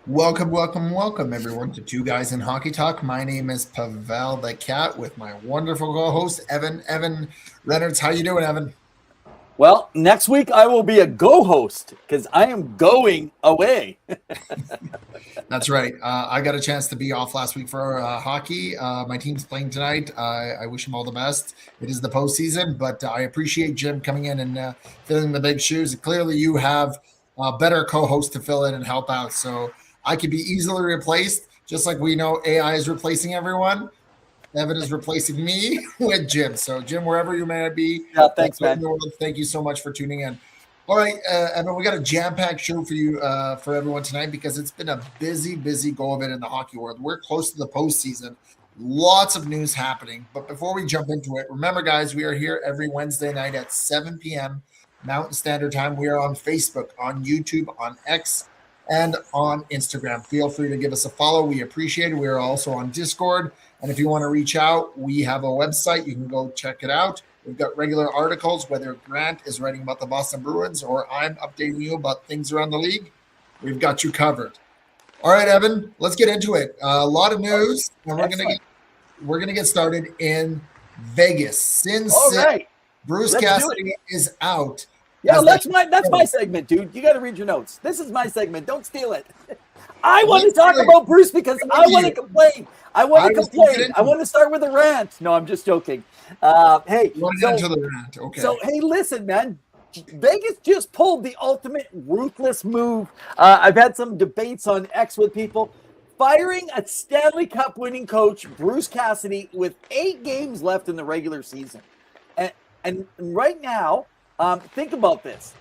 Welcome, welcome, welcome, everyone, to Two Guys in Hockey Talk. My name is Pawel the Cat with my wonderful co-host, Evan Renaerts. How you doing, Evan? Well, next week I will be a go-host because I am going away. That's right. I got a chance to be off last week for hockey. My team's playing tonight. I wish them all the best. It is the postseason, but I appreciate Jim coming in and filling the big shoes. Clearly, you have a better co-host to fill in and help out, so I could be easily replaced, just like we know AI is replacing everyone. Evan is replacing me with Jim. So, Jim, wherever you may be, Yeah, thanks, man. thank you so much for tuning in. All right, Evan, we got a jam-packed show for you, for everyone tonight, because it's been a busy go of it in the hockey world. We're close to the postseason. Lots of news happening. But before we jump into it, remember, guys, we are here every Wednesday night at 7 p.m. Mountain Standard Time. We are on Facebook, on YouTube, on X, and on Instagram. Feel free to give us a follow. We appreciate it. We are also on Discord. And if you want to reach out, we have a website. You can go check it out. We've got regular articles, whether Grant is writing about the Boston Bruins or I'm updating you about things around the league. We've got you covered. All right, Evan, let's get into it. A lot of news, and we're gonna get started in Vegas. Sin City. Bruce Cassidy is out. Yeah, that's my segment, dude. You got to read your notes. This is my segment. Don't steal it. I want to talk about Bruce because I want to complain. I want to start with a rant. No, I'm just joking. Hey, hey, listen, man. Vegas just pulled the ultimate ruthless move. I've had some debates on X with people. Firing a Stanley Cup winning coach, Bruce Cassidy, with 8 games left in the regular season. And right now, think about this.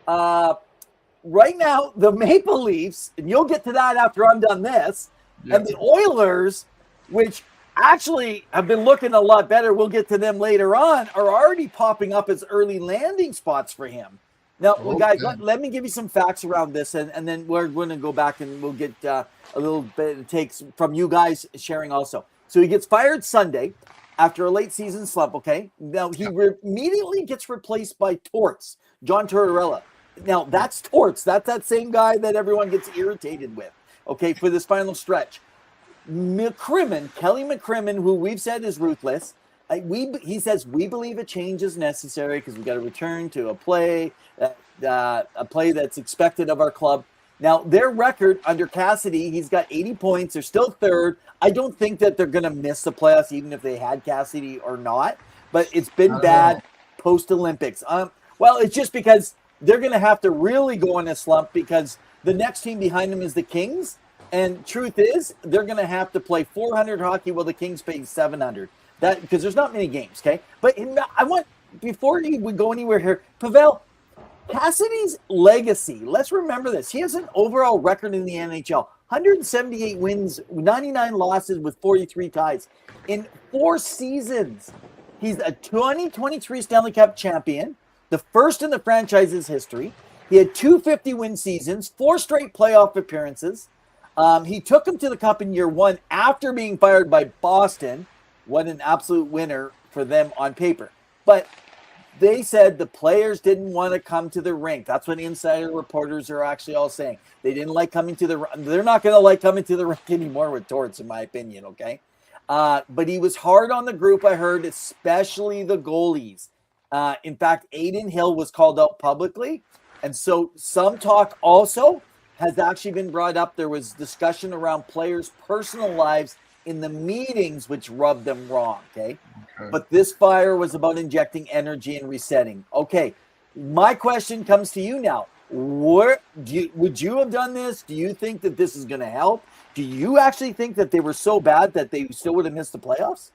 Right now, the Maple Leafs, and you'll get to that after I'm done this, and the Oilers, which actually have been looking a lot better, we'll get to them later on, are already popping up as early landing spots for him. Now, guys, let me give you some facts around this, and then we're going to go back and we'll get a little bit of takes from you guys sharing also. So he gets fired Sunday after a late season slump, okay? Now, he immediately gets replaced by Torts, John Tortorella. Now, that's Torts. That's that same guy that everyone gets irritated with, okay, for this final stretch. Kelly McCrimmon, who we've said is ruthless, he says, we believe a change is necessary because we've got to return to a play that's expected of our club. Now, their record under Cassidy, he's got 80 points. They're still third. I don't think that they're going to miss the playoffs, even if they had Cassidy or not. But it's been bad post-Olympics. Well, it's just because they're going to have to really go in a slump because the next team behind them is the Kings. And truth is, they're going to have to play 400 hockey while the Kings play 700. That because there's not many games, okay? But I want, before we go anywhere here, Pawel, Cassidy's legacy, let's remember this. He has an overall record in the NHL. 178 wins, 99 losses with 43 ties. In 4 seasons, he's a 2023 Stanley Cup champion, the first in the franchise's history. He had 2 50-win seasons, 4 straight playoff appearances. He took him to the Cup in year 1 after being fired by Boston. What an absolute winner for them on paper. But they said the players didn't want to come to the rink. That's what insider reporters are actually all saying. They didn't like coming to the. They're not going to like coming to the rink anymore with Torts, in my opinion. Okay, but he was hard on the group. I heard, especially the goalies. In fact, Aiden Hill was called out publicly, and so some talk also has actually been brought up. There was discussion around players' personal lives in the meetings, which rubbed them wrong. Okay. But this fire was about injecting energy and resetting. Okay, my question comes to you now. Would you have done this? Do you think that this is going to help? Do you actually think that they were so bad that they still would have missed the playoffs?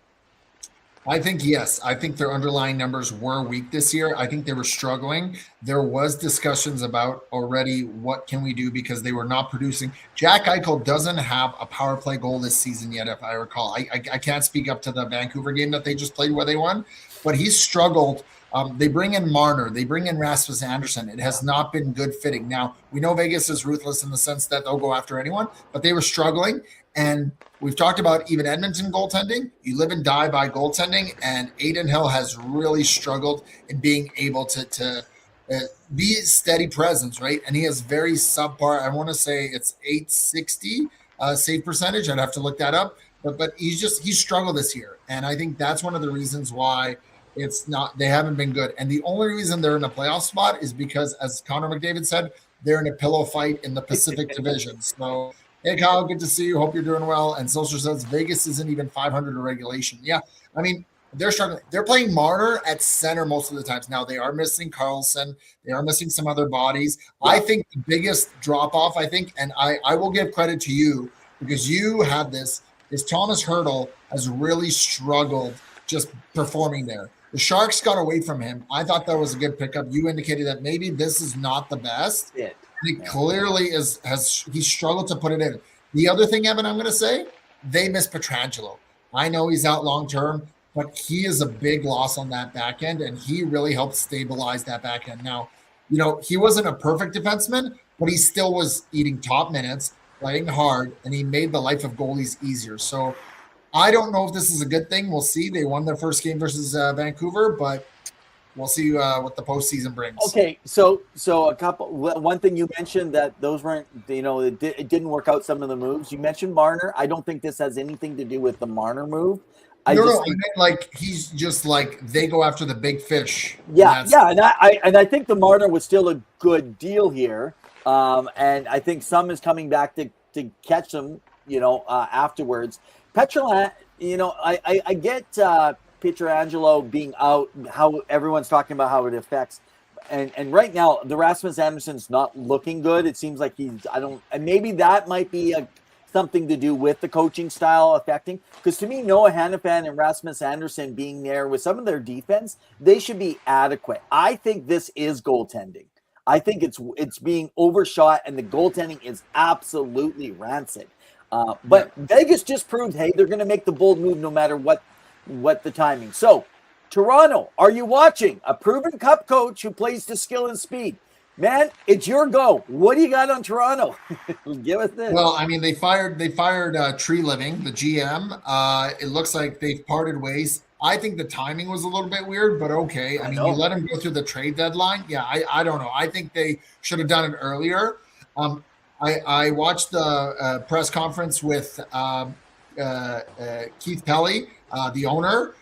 I think yes. I think their underlying numbers were weak this year. I think they were struggling. There was discussions about already what can we do because they were not producing. Jack Eichel doesn't have a power play goal this season yet, if I recall. I can't speak up to the Vancouver game that they just played where they won, but he's struggled. They bring in Marner. They bring in Rasmus Anderson. It has not been good fitting. Now, we know Vegas is ruthless in the sense that they'll go after anyone, but they were struggling. And we've talked about even Edmonton goaltending. You live and die by goaltending, and Aiden Hill has really struggled in being able to be a steady presence, right? And he has very subpar. I want to say it's 860 save percentage. I'd have to look that up, but he's struggled this year, and I think that's one of the reasons why they haven't been good. And the only reason they're in a playoff spot is because, as Connor McDavid said, they're in a pillow fight in the Pacific Division. So, hey Kyle, good to see you. Hope you're doing well. And Solskjaer says Vegas isn't even 500 in regulation. Yeah, I mean, they're struggling. They're playing Marner at center most of the times. Now they are missing Carlson. They are missing some other bodies. Yeah. I think the biggest drop off, and I will give credit to you because you had this, is Thomas Hertl has really struggled just performing there. The Sharks got away from him. I thought that was a good pickup. You indicated that maybe this is not the best. Yeah. He clearly he struggled to put it in. The other thing, Evan, I'm going to say, they miss Pietrangelo. I know he's out long term, but he is a big loss on that back end, and he really helped stabilize that back end. Now, he wasn't a perfect defenseman, but he still was eating top minutes, playing hard, and he made the life of goalies easier. So I don't know if this is a good thing. We'll see. They won their first game versus Vancouver, but we'll see what the postseason brings. Okay, so one thing you mentioned that those weren't, it didn't work out, some of the moves. You mentioned Marner. I don't think this has anything to do with the Marner move. I meant like he's just like they go after the big fish. Yeah, and I think the Marner was still a good deal here, and I think some is coming back to catch them, afterwards. I get Pietrangelo being out, how everyone's talking about how it affects, and right now the Rasmus Anderson's not looking good. It seems like and maybe that might be something to do with the coaching style affecting, because to me, Noah Hannafin and Rasmus Anderson being there with some of their defense, they should be adequate. I think this is goaltending. I think it's being overshot, and the goaltending is absolutely rancid. But Vegas just proved, hey, they're going to make the bold move no matter what the timing. So, Toronto, are you watching? A proven cup coach who plays to skill and speed. Man, it's your go. What do you got on Toronto? Give us this. Well, I mean, they fired Tree Living, the GM. It looks like they've parted ways. I think the timing was a little bit weird, but okay. I mean, you let him go through the trade deadline. Yeah, I don't know. I think they should have done it earlier. I watched the press conference with Keith Pelly, the owner,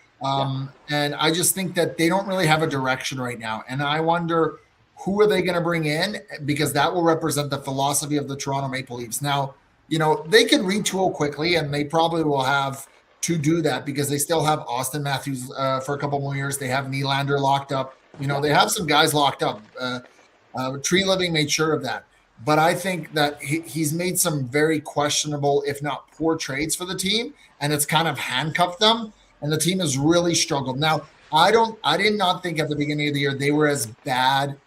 and I just think that they don't really have a direction right now. And I wonder, who are they going to bring in? Because that will represent the philosophy of the Toronto Maple Leafs. Now, they can retool quickly, and they probably will have to do that because they still have Austin Matthews for a couple more years. They have Nylander locked up. They have some guys locked up. Tree Living made sure of that. But I think that he's made some very questionable, if not poor trades for the team, and it's kind of handcuffed them, and the team has really struggled. Now, I did not think at the beginning of the year they were as bad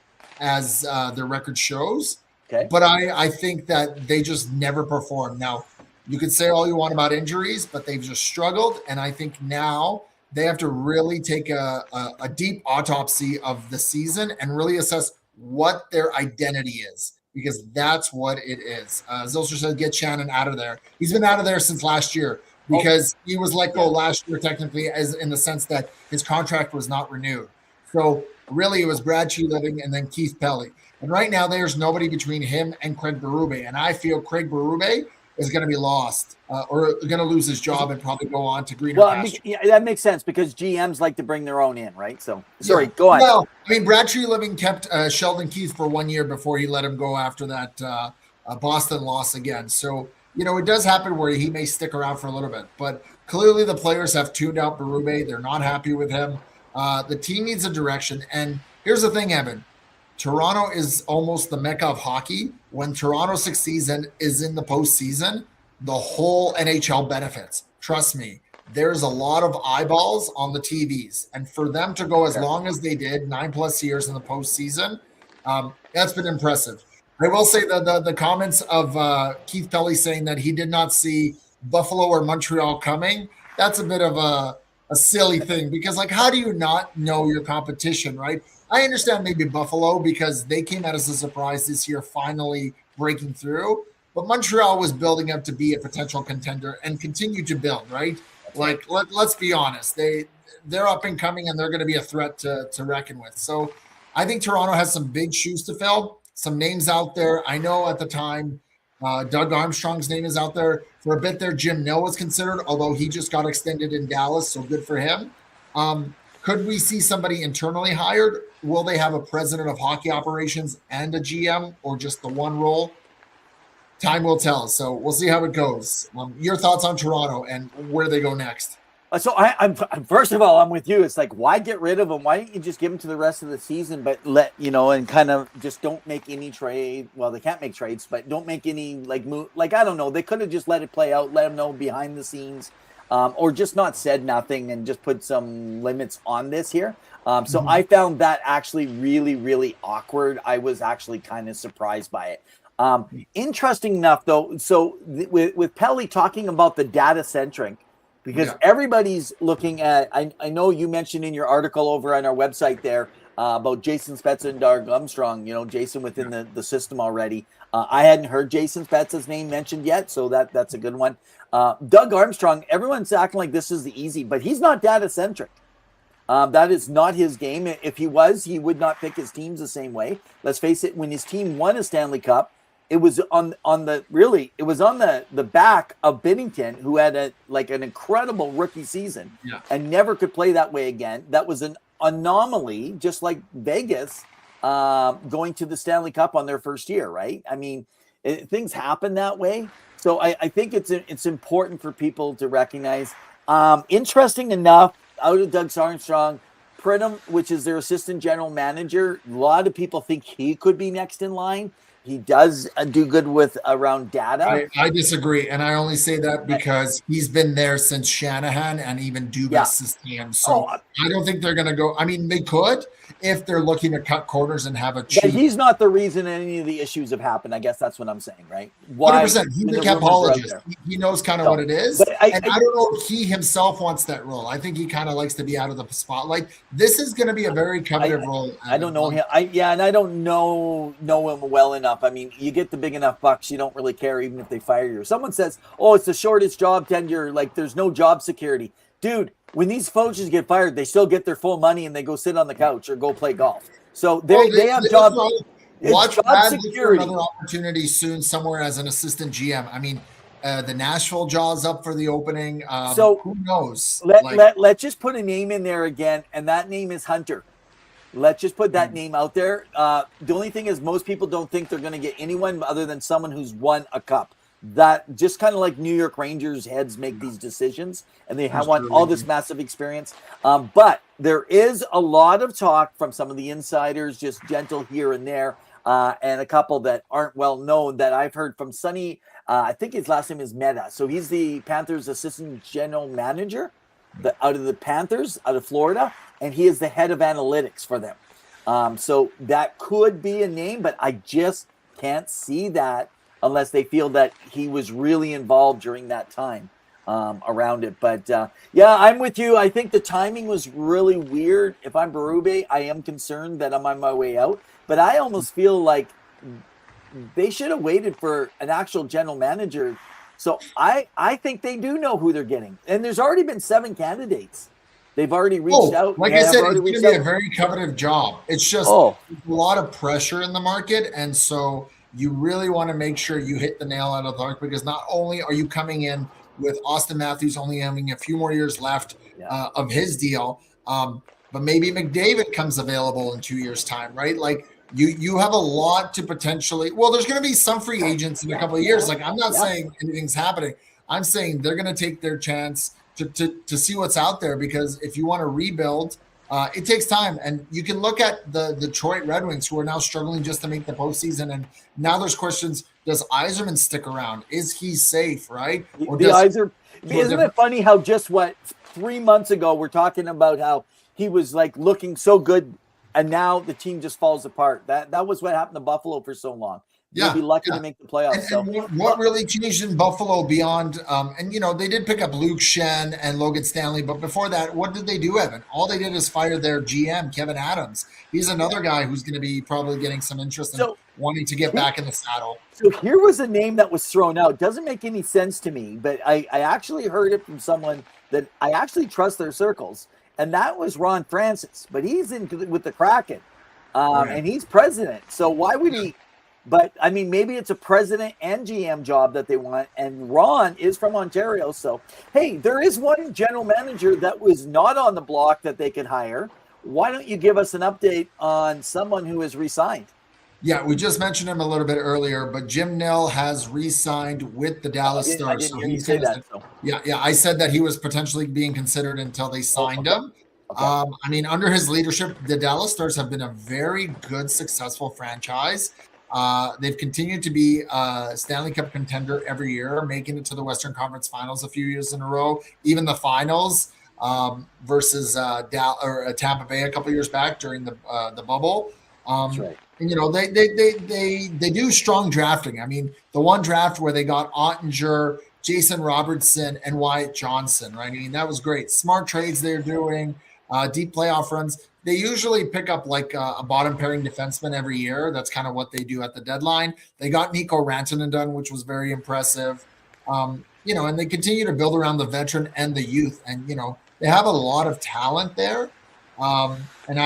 as their record shows. Okay. But I think that they just never performed. Now, you could say all you want about injuries, but they've just struggled. And I think now they have to really take a deep autopsy of the season and really assess what their identity is, because that's what it is. Zilcher said, get Shannon out of there. He's been out of there since last year because he was let go last year, technically, as in the sense that his contract was not renewed. So really, it was Brad Tree Living and then Keith Pelly. And right now, there's nobody between him and Craig Berube. And I feel Craig Berube is going to be lost or going to lose his job and probably go on to greener pastures. Yeah, that makes sense because GMs like to bring their own in, right? So, sorry, go on. Well, I mean, Brad Tree Living kept Sheldon Keith for 1 year before he let him go after that Boston loss again. So, it does happen where he may stick around for a little bit. But clearly the players have tuned out Berube. They're not happy with him. The team needs a direction. And here's the thing, Evan. Toronto is almost the mecca of hockey. When Toronto succeeds and is in the postseason, the whole NHL benefits. Trust me, there's a lot of eyeballs on the TVs. And for them to go as long as they did, 9+ years in the postseason, that's been impressive. I will say that the comments of Keith Pelly saying that he did not see Buffalo or Montreal coming, that's a bit of a silly thing because, how do you not know your competition, right? I understand maybe Buffalo because they came out as a surprise this year, finally breaking through. But Montreal was building up to be a potential contender and continue to build, right? Let's be honest. They're up and coming, and they're going to be a threat to reckon with. So I think Toronto has some big shoes to fill, some names out there. I know at the time, Doug Armstrong's name is out there. For a bit there, Jim Nill was considered, although he just got extended in Dallas, so good for him. Could we see somebody internally hired? Will they have a president of hockey operations and a GM, or just the one role? Time will tell. So we'll see how it goes. Your thoughts on Toronto and where they go next? So I'm first of all, I'm with you. It's like, why get rid of them? Why don't you just give them to the rest of the season, but and kind of just don't make any trade. Well, they can't make trades, but don't make any move. I don't know. They could have just let it play out, let them know behind the scenes, or just not said nothing and just put some limits on this here. So I found that actually really, really awkward. I was actually kind of surprised by it. Interesting enough, though. So with Pelly talking about the data centric, because everybody's looking at. I know you mentioned in your article over on our website there about Jason Spezza and Doug Armstrong. Jason within the system already. I hadn't heard Jason Spezza's name mentioned yet, so that's a good one. Doug Armstrong. Everyone's acting like this is the easy, but he's not data centric. That is not his game. If he was, he would not pick his teams the same way. Let's face it. When his team won a Stanley Cup, it was on the back of Binnington, who had an incredible rookie season and never could play that way again. That was an anomaly, just like Vegas going to the Stanley Cup on their first year, right? I mean, things happen that way. So I think it's important for people to recognize. Interesting enough, out of Doug Armstrong, Pridham, which is their assistant general manager, a lot of people think he could be next in line. He does do good with around data. I disagree, and I only say that because he's been there since Shanahan and even Dubas' team. So I don't think they're going to go. I mean, they could if they're looking to cut corners and have a cheap. But he's not the reason any of the issues have happened. I guess that's what I'm saying, right? Why? 100%. He's a capologist. He knows kind of what it is. I don't know if he himself wants that role. I think he kind of likes to be out of the spotlight. This is going to be a very coveted role. I don't know him. And I don't know him well enough. I mean, you get the big enough bucks, you don't really care even if they fire you. Someone says, "Oh, it's the shortest job tenure. Like there's no job security." Dude, when these coaches get fired, they still get their full money and they go sit on the couch or go play golf. So they have job. Watch job security. For another opportunity soon somewhere as an assistant GM. I mean, the Nashville jaw's up for the opening. So who knows? Let's just put a name in there again, and that name is Hunter. Let's just put that name out there. The only thing is most people don't think they're going to get anyone other than someone who's won a cup. That just kind of like New York Rangers heads make these decisions, and they want all this massive experience. But there is a lot of talk from some of the insiders, just gentle here and there, and a couple that aren't well known that I've heard from Sonny. I think his last name is Meta. So he's the Panthers assistant general manager out of the Panthers out of Florida. And he is the head of analytics for them. So that could be a name, but I just can't see that unless they feel that he was really involved during that time around it. But I'm with you. I think the timing was really weird. If I'm Berube, I am concerned that I'm on my way out. But I almost feel like they should have waited for an actual general manager. So I think they do know who they're getting. And there's already been 7 candidates. They've already reached out. Like I said, it's going to be a very coveted job. It's just a lot of pressure in the market. And so you really want to make sure you hit the nail out of the park, because not only are you coming in with Austin Matthews only having a few more years left of his deal, but maybe McDavid comes available in 2 years' time, right? Like you have a lot to potentially – well, there's going to be some free agents in a couple of years. Like I'm not saying anything's happening. I'm saying they're going to take their chance – to see what's out there, because if you want to rebuild, it takes time. And you can look at the Detroit Red Wings, who are now struggling just to make the postseason. And now there's questions: does Yzerman stick around? Is he safe? Right? Or isn't it funny how just 3 months ago we're talking about how he was like looking so good, and now the team just falls apart. That was what happened to Buffalo for so long. You'll be lucky to make the playoffs. And what really changed in Buffalo beyond, they did pick up Luke Shen and Logan Stanley, but before that, what did they do, Evan? All they did is fire their GM, Kevin Adams. He's another guy who's going to be probably getting some interest in wanting to get back in the saddle. So here was a name that was thrown out. It doesn't make any sense to me, but I actually heard it from someone that I actually trust their circles, and that was Ron Francis, but he's in with the Kraken. And he's president. So why would he? But I mean, maybe it's a president and GM job that they want. And Ron is from Ontario. So, hey, there is one general manager that was not on the block that they could hire. Why don't you give us an update on someone who has resigned? Yeah, we just mentioned him a little bit earlier, but Jim Nill has re-signed with the Dallas Stars. I didn't hear you say that. So. Yeah, I said that he was potentially being considered until they signed him. Okay. I mean, under his leadership, the Dallas Stars have been a very good, successful franchise. They've continued to be a Stanley Cup contender every year, making it to the Western Conference Finals a few years in a row, even the finals versus Tampa Bay a couple years back during the bubble. That's right. And, you know, they do strong drafting. I mean, the one draft where they got Ottinger, Jason Robertson, and Wyatt Johnson, right? I mean, that was great. Smart trades they're doing, deep playoff runs. They usually pick up like a bottom pairing defenseman every year. That's kind of what they do at the deadline. They got Nico Rantanen done, which was very impressive. You know, and they continue to build around the veteran and the youth. And, you know, they have a lot of talent there. And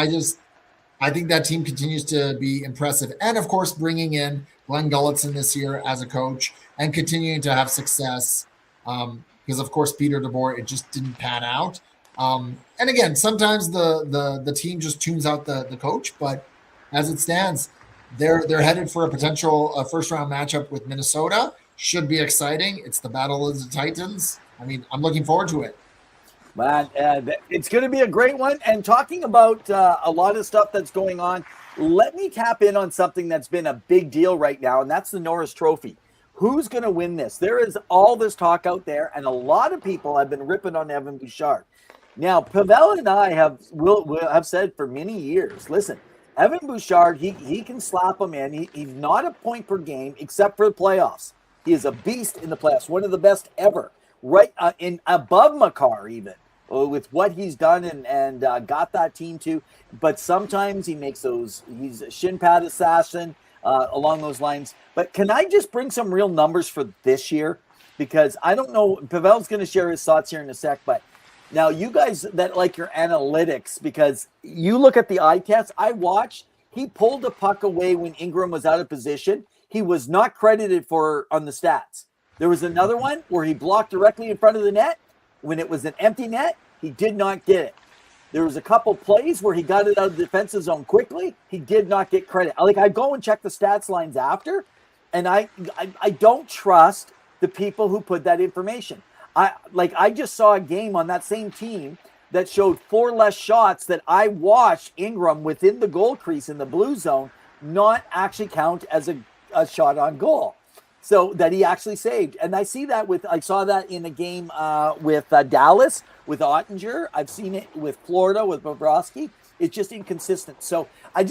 I think that team continues to be impressive. And, of course, bringing in Glenn Gulletson this year as a coach and continuing to have success because, of course, Peter DeBoer, it just didn't pan out. And again, sometimes the team just tunes out the coach, but as it stands, they're headed for a potential first-round matchup with Minnesota. Should be exciting. It's the Battle of the Titans. I mean, I'm looking forward to it. Man, it's going to be a great one. And talking about a lot of stuff that's going on, let me tap in on something that's been a big deal right now, and that's the Norris Trophy. Who's going to win this? There is all this talk out there, and a lot of people have been ripping on Evan Bouchard. Now, Pawel and I have said for many years, listen, Evan Bouchard, he can slap him in. He's not a point per game except for the playoffs. He is a beast in the playoffs, one of the best ever, right in above Makar even. With what he's done and got that team to, but sometimes he makes he's a shin pad assassin along those lines. But can I just bring some real numbers for this year? Because I don't know, Pawel's going to share his thoughts here in a sec, but now you guys that like your analytics, because you look at the eye test, I watched, he pulled the puck away when Ingram was out of position. He was not credited for on the stats. There was another one where he blocked directly in front of the net. When it was an empty net, he did not get it. There was a couple plays where he got it out of the defensive zone quickly. He did not get credit. Like, I go and check the stats lines after, and I don't trust the people who put that information. I just saw a game on that same team that showed 4 less shots that I watched Ingram within the goal crease in the blue zone not actually count as a shot on goal. So that he actually saved. And I saw that in a game with Dallas, with Ottinger. I've seen it with Florida, with Bobrovsky. It's just inconsistent. So I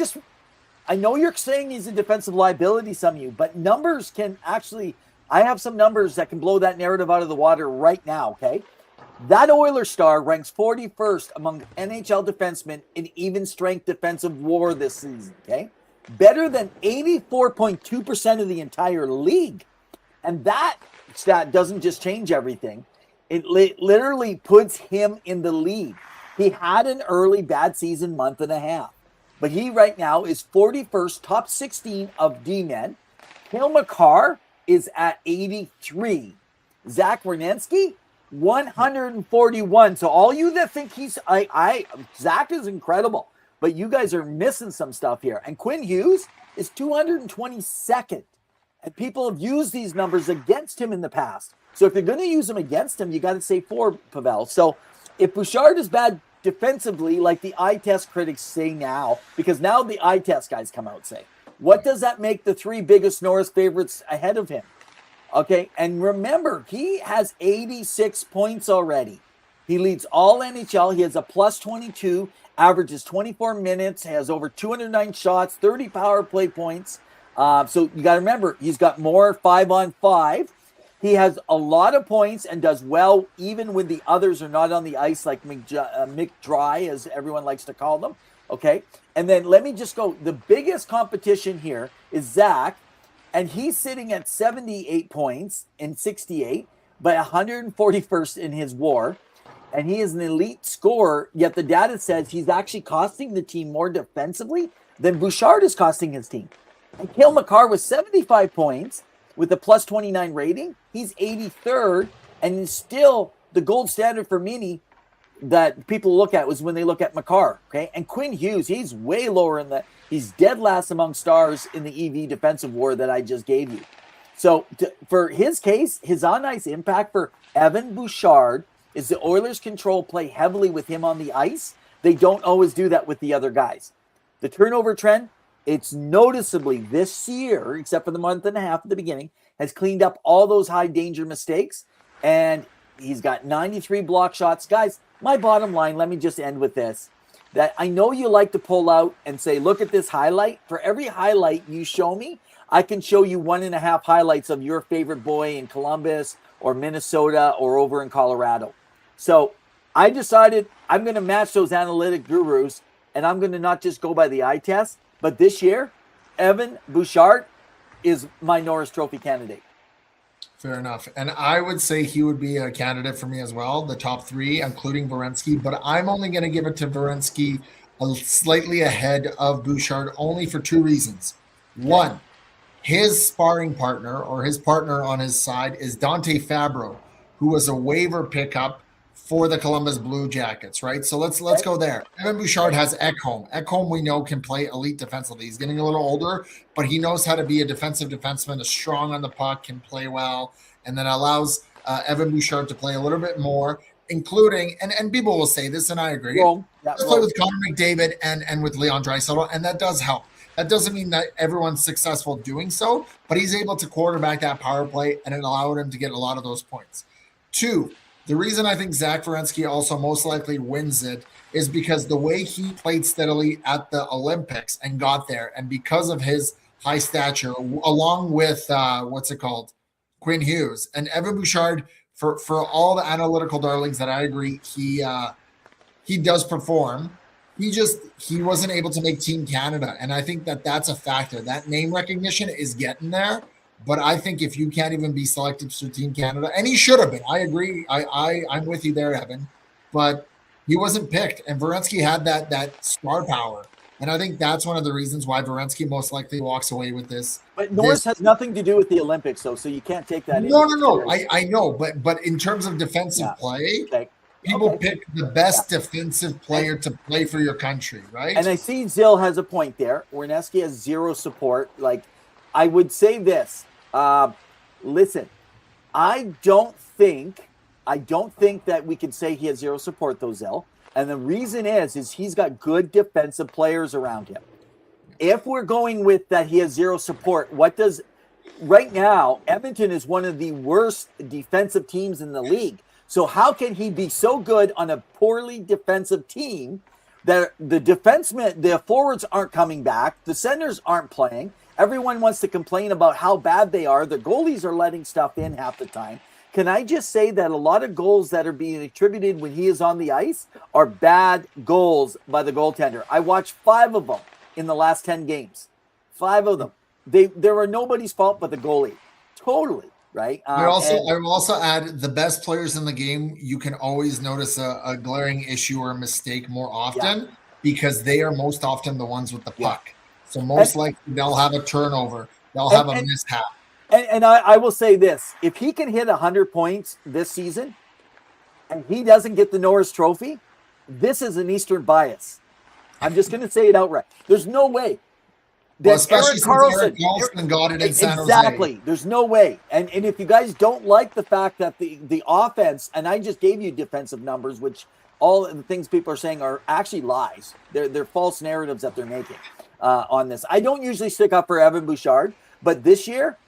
know you're saying he's a defensive liability, some of you, but numbers can actually, I have some numbers that can blow that narrative out of the water right now, okay? That Oilers star ranks 41st among NHL defensemen in even strength defensive WAR this season, okay? Better than 84.2% of the entire league. And that stat doesn't just change everything. It literally puts him in the lead. He had an early bad season month and a half. But he right now is 41st, top 16 of D-men. Cale Makar is at 83. Zach Werenski, 141. So all you that think Zach is incredible. But you guys are missing some stuff here. And Quinn Hughes is 222nd. And people have used these numbers against him in the past. So if you're going to use them against him, you got to say for Pawel. So if Bouchard is bad defensively, like the eye test critics say now, because now the eye test guys come out and say, what does that make the 3 biggest Norris favorites ahead of him? Okay, and remember, he has 86 points already. He leads all NHL. He has a plus 22. Averages 24 minutes, has over 209 shots, 30 power play points. So you got to remember, he's got more 5-on-5. He has a lot of points and does well even when the others are not on the ice, like Mick Dry, as everyone likes to call them. Okay, and then let me just go. The biggest competition here is Zach, and he's sitting at 78 points in 68, but 141st in his WAR. And he is an elite scorer, yet the data says he's actually costing the team more defensively then Bouchard is costing his team. And Cale Makar with 75 points with a plus 29 rating. He's 83rd, and is still the gold standard for Mini that people look at was when they look at Makar. Okay. And Quinn Hughes, he's way lower in the, he's dead last among stars in the EV defensive war that I just gave you. So for his case, his on-ice impact for Evan Bouchard is the Oilers control play heavily with him on the ice. They don't always do that with the other guys. The turnover trend, it's noticeably this year, except for the month and a half at the beginning, has cleaned up all those high danger mistakes. And he's got 93 block shots. Guys, my bottom line, let me just end with this. That I know you like to pull out and say, look at this highlight. For every highlight you show me, I can show you 1.5 highlights of your favorite boy in Columbus or Minnesota or over in Colorado. So I decided I'm going to match those analytic gurus, and I'm going to not just go by the eye test, but this year, Evan Bouchard is my Norris Trophy candidate. Fair enough. And I would say he would be a candidate for me as well, the top three, including Werenski. But I'm only going to give it to Werenski slightly ahead of Bouchard, only for two reasons. One, his sparring partner or his partner on his side is Dante Fabro, who was a waiver pickup for the Columbus Blue Jackets, right? So let's go there. Evan Bouchard has Ekholm. Ekholm, we know, can play elite defensively. He's getting a little older, but he knows how to be a defensive defenseman, is strong on the puck, can play well, and then allows Evan Bouchard to play a little bit more, including, and people will say this, and I agree, let's play with Connor McDavid and with Leon Draisaitl, and that does help. That doesn't mean that everyone's successful doing so, but he's able to quarterback that power play, and it allowed him to get a lot of those points. Two, the reason I think Zach Werenski also most likely wins it is because the way he played steadily at the Olympics and got there, and because of his high stature, along with Quinn Hughes and Evan Bouchard, for all the analytical darlings that I agree he does perform. He wasn't able to make Team Canada, and I think that's a factor. That name recognition is getting there. But I think if you can't even be selected for Team Canada, and he should have been, I agree. I'm with you there, Evan. But he wasn't picked, and Werenski had that star power, and I think that's one of the reasons why Werenski most likely walks away with this. But Norris has nothing to do with the Olympics, though, so you can't take that. No. I know, but in terms of defensive play, people pick the best defensive player to play for your country, right? And I see Zill has a point there. Werenski has zero support. Like, I would say this. Listen, I don't think that we can say he has zero support, though, Zell. And the reason is he's got good defensive players around him. If we're going with that he has zero support, right now, Edmonton is one of the worst defensive teams in the league. So how can he be so good on a poorly defensive team that the forwards aren't coming back, the centers aren't playing, everyone wants to complain about how bad they are, the goalies are letting stuff in half the time. Can I just say that a lot of goals that are being attributed when he is on the ice are bad goals by the goaltender? I watched 5 of them in the last 10 games. 5 of them. They were nobody's fault but the goalie. Totally. Right. I will also add the best players in the game. You can always notice a glaring issue or a mistake more often because they are most often the ones with the puck. So most likely they'll have a turnover. They'll have a mishap. And I will say this. If he can hit 100 points this season and he doesn't get the Norris Trophy, this is an Eastern bias. I'm just going to say it outright. There's no way. Well, especially since Erik Karlsson got it in San Jose. Exactly. There's no way. And if you guys don't like the fact that the offense, and I just gave you defensive numbers, which all the things people are saying are actually lies. They're false narratives that they're making on this. I don't usually stick up for Evan Bouchard, but this year,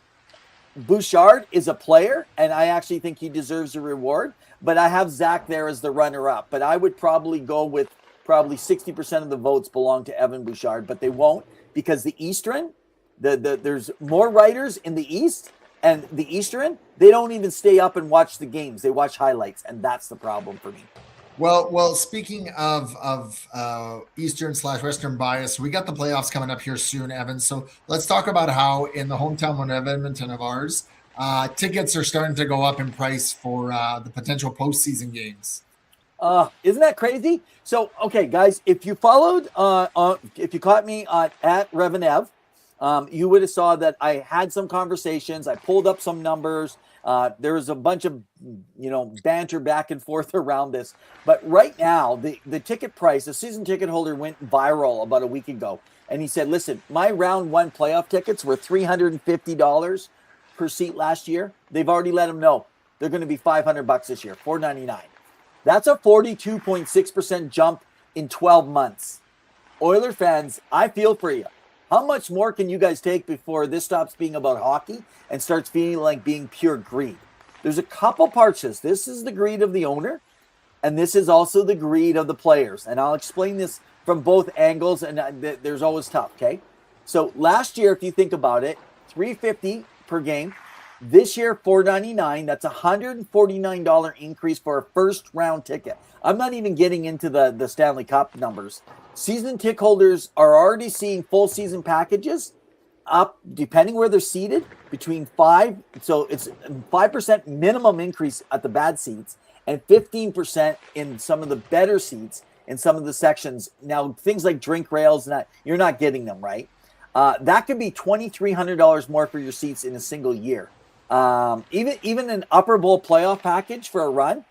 Bouchard is a player, and I actually think he deserves a reward. But I have Zach there as the runner-up. But I would probably go with 60% of the votes belong to Evan Bouchard, but they won't. Because the Eastern, there's more writers in the East, and the Eastern, they don't even stay up and watch the games. They watch highlights, and that's the problem for me. Well, speaking of Eastern/Western bias, we got the playoffs coming up here soon, Evan. So let's talk about how in the hometown of Edmonton of ours, tickets are starting to go up in price for the potential postseason games. Isn't that crazy? So, okay, guys, if you followed, if you caught me at Revenev, you would have saw that I had some conversations. I pulled up some numbers. There was a bunch of, banter back and forth around this. But right now, the ticket price, the season ticket holder went viral about a week ago. And he said, listen, my round one playoff tickets were $350 per seat last year. They've already let him know they're going to be $500 this year, $499. That's a 42.6% jump in 12 months. Oiler fans, I feel for you. How much more can you guys take before this stops being about hockey and starts feeling like being pure greed? There's a couple parts to this. This is the greed of the owner, and this is also the greed of the players. And I'll explain this from both angles, and there's always tough, okay? So last year, if you think about it, $350 per game. This year, $499. That's a $149 increase for a first round ticket. I'm not even getting into the Stanley Cup numbers. Season ticket holders are already seeing full season packages up, depending where they're seated, between 5. So it's 5% minimum increase at the bad seats and 15% in some of the better seats in some of the sections. Now, things like drink rails, you're not getting them, right? That could be $2,300 more for your seats in a single year. Even an upper bowl playoff package for a run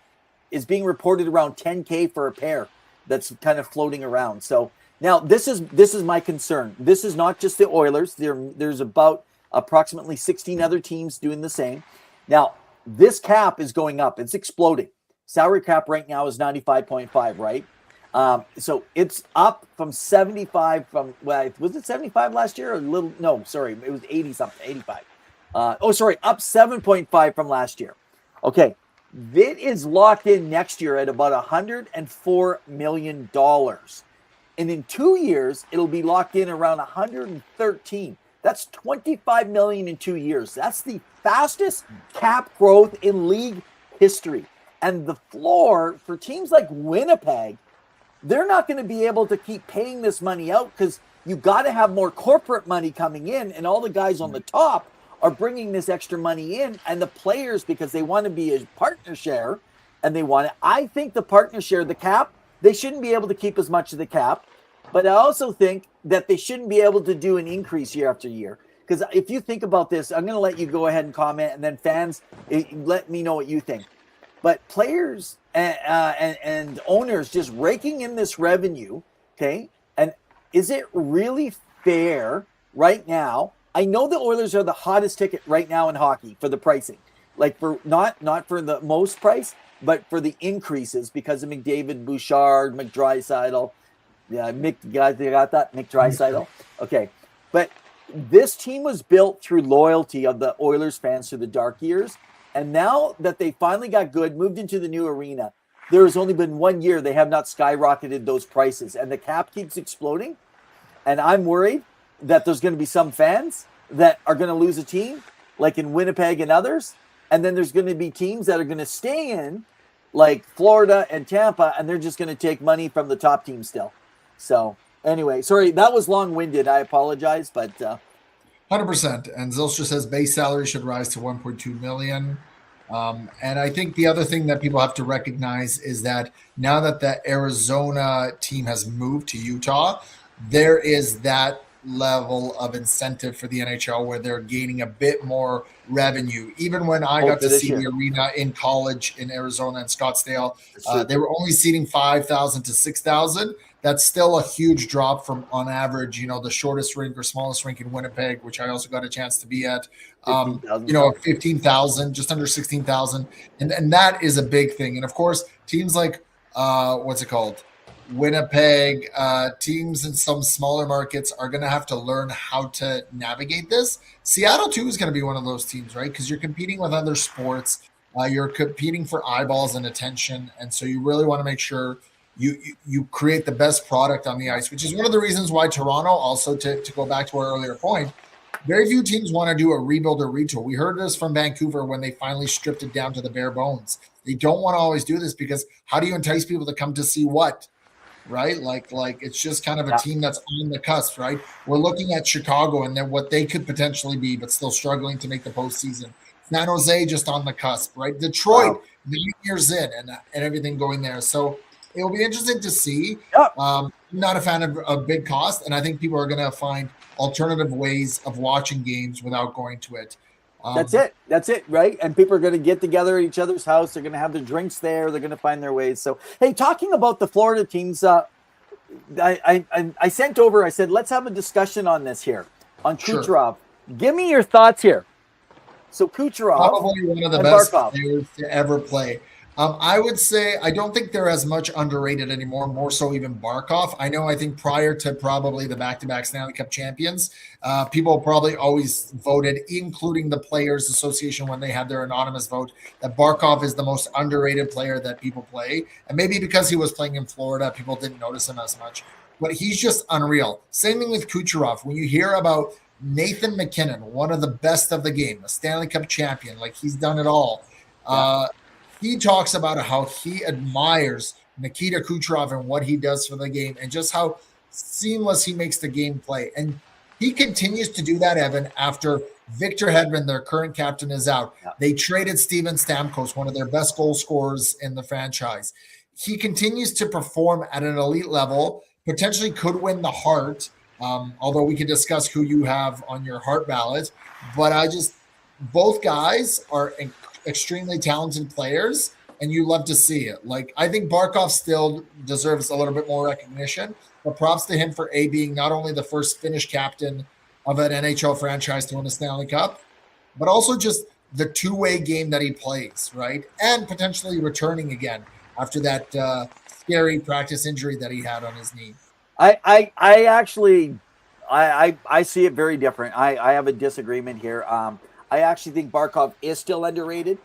is being reported around $10K for a pair. That's kind of floating around. So now this is my concern. This is not just the Oilers. There's about approximately 16 other teams doing the same. Now this cap is going up. It's exploding. Salary cap right now is 95.5, right? So it's up from 75 from, was it 75 last year or a little? No, sorry. It was 80 something, 85. Up 7.5 from last year. Okay. That is locked in next year at about $104 million. And in 2 years, it'll be locked in around 113. That's $25 million in 2 years. That's the fastest cap growth in league history. And the floor for teams like Winnipeg, they're not going to be able to keep paying this money out because you got to have more corporate money coming in, and all the guys on the top are bringing this extra money in, and the players, because they want to be a partner share, and I think the partner share, the cap, they shouldn't be able to keep as much of the cap, but I also think that they shouldn't be able to do an increase year after year. Because if you think about this, I'm going to let you go ahead and comment, and then fans, let me know what you think. But players and owners just raking in this revenue, okay? And is it really fair right now? I know the Oilers are the hottest ticket right now in hockey for the pricing, like for not for the most price, but for the increases because of McDavid, Bouchard, McDrysaitel. Yeah, Mick, guys, you got that? McDrysaitel. Okay, but this team was built through loyalty of the Oilers fans through the dark years, and now that they finally got good, moved into the new arena, there has only been 1 year they have not skyrocketed those prices, and the cap keeps exploding, and I'm worried that there's going to be some fans that are going to lose a team, like in Winnipeg and others. And then there's going to be teams that are going to stay in, like Florida and Tampa, and they're just going to take money from the top team still. So anyway, sorry, that was long-winded. I apologize, but 100%. And Zilstra says base salary should rise to 1.2 million. And I think the other thing that people have to recognize is that now that the Arizona team has moved to Utah, there is that level of incentive for the NHL where they're gaining a bit more revenue. Even when I got to see the arena in college in Arizona and Scottsdale, they were only seating 5,000 to 6,000. That's still a huge drop from, on average, the shortest rink or smallest rink in Winnipeg, which I also got a chance to be at, 15,000, just under 16,000. And that is a big thing. And of course, teams like, Winnipeg, teams in some smaller markets are going to have to learn how to navigate this. Seattle, too, is going to be one of those teams, right? Because you're competing with other sports. You're competing for eyeballs and attention. And so you really want to make sure you create the best product on the ice, which is one of the reasons why Toronto, also to go back to our earlier point, very few teams want to do a rebuild or retool. We heard this from Vancouver when they finally stripped it down to the bare bones. They don't want to always do this because how do you entice people to come to see what? Right? Like it's just kind of a team that's on the cusp, right? We're looking at Chicago and then what they could potentially be, but still struggling to make the postseason. San Jose just on the cusp, right? Detroit, Wow. 9 years in and everything going there. So it'll be interesting to see. Yep. I'm not a fan of big cost, and I think people are going to find alternative ways of watching games without going to it. That's it. That's it, right? And people are going to get together at each other's house. They're going to have their drinks there. They're going to find their ways. So, hey, talking about the Florida teams, I sent over. I said, let's have a discussion on this here on Kucherov. Sure. Give me your thoughts here. So Kucherov, probably one of the and best Barkov. players to ever play. I would say I don't think they're as much underrated anymore, more so even Barkov. I think prior to probably the back-to-back Stanley Cup champions, people probably always voted, including the Players Association when they had their anonymous vote, that Barkov is the most underrated player that people play. And maybe because he was playing in Florida, people didn't notice him as much. But he's just unreal. Same thing with Kucherov. When you hear about Nathan McKinnon, one of the best of the game, a Stanley Cup champion, like he's done it all. He talks about how he admires Nikita Kucherov and what he does for the game and just how seamless he makes the game play. And he continues to do that, Evan, after Victor Hedman, their current captain, is out. Yeah. They traded Steven Stamkos, one of their best goal scorers in the franchise. He continues to perform at an elite level, potentially could win the Hart, although we can discuss who you have on your Hart ballot. But both guys are extremely talented players, and you love to see it. Like, I think Barkov still deserves a little bit more recognition, but props to him for being not only the first Finnish captain of an NHL franchise to win a Stanley Cup, but also just the two-way game that he plays, right? And potentially returning again after that scary practice injury that he had on his knee. I actually see it very different. I have a disagreement here. I actually think Barkov is still underrated.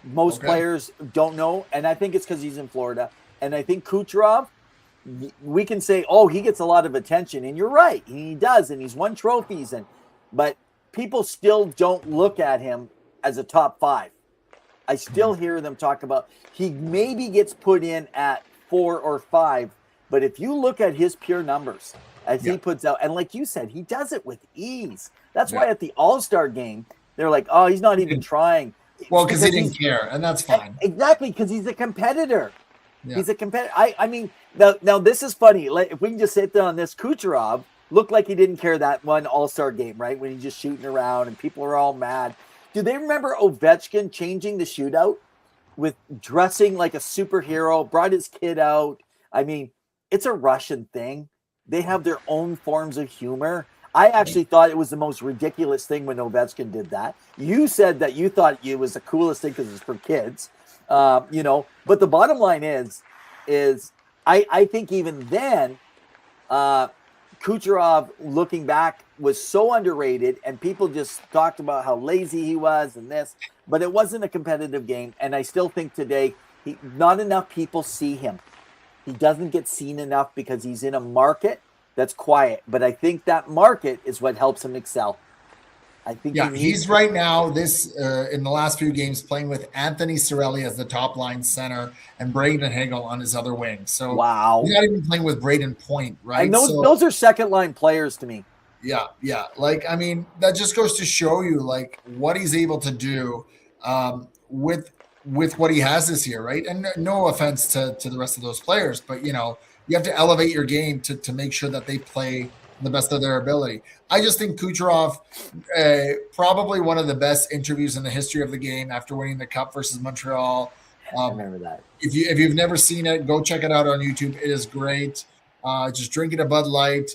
Most players don't know, and I think it's because he's in Florida. And I think Kucherov, we can say, oh, he gets a lot of attention, and you're right, he does, and he's won trophies, but people still don't look at him as a top 5. I still hear them talk about he maybe gets put in at 4 or 5, but if you look at his pure numbers as he puts out, and like you said, he does it with ease. That's why at the All-Star game, they're like, oh, he's not even trying. Well, because he didn't care, and that's fine. Exactly, because he's a competitor. Yeah. He's a competitor. I mean, now this is funny. Like, if we can just sit there on this, Kucherov looked like he didn't care that one All-Star game, right? When he's just shooting around and people are all mad. Do they remember Ovechkin changing the shootout with dressing like a superhero, brought his kid out? I mean, it's a Russian thing. They have their own forms of humor. I actually thought it was the most ridiculous thing when Ovechkin did that. You said that you thought it was the coolest thing because it's for kids, But the bottom line is I think even then, Kucherov, looking back, was so underrated, and people just talked about how lazy he was and this, but it wasn't a competitive game. And I still think today, not enough people see him. He doesn't get seen enough because he's in a market that's quiet, but I think that market is what helps him excel. I think he's right now in the last few games playing with Anthony Cirelli as the top line center and Braden Hagel on his other wing. So wow, he's not even playing with Braden Point, right? And those are second line players to me. Yeah. Like, I mean, that just goes to show you like what he's able to do with what he has this year, right? And no offense to the rest of those players, but you have to elevate your game to make sure that they play the best of their ability. I just think Kucherov, probably one of the best interviews in the history of the game after winning the Cup versus Montreal. I remember that. If you've never seen it, go check it out on YouTube. It is great. Just drinking a Bud Light.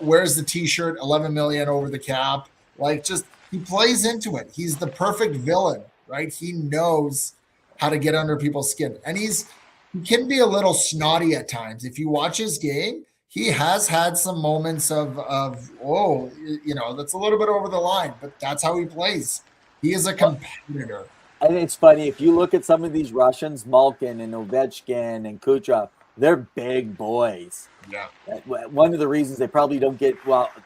Wears the T-shirt, $11 million over the cap. Like, just he plays into it. He's the perfect villain, right? He knows how to get under people's skin, and he can be a little snotty at times. If you watch his game, he has had some moments of that's a little bit over the line, but that's how he plays. He is a competitor. And it's funny, if you look at some of these Russians, Malkin and Ovechkin and Kucherov, they're big boys. Yeah. One of the reasons they probably don't get,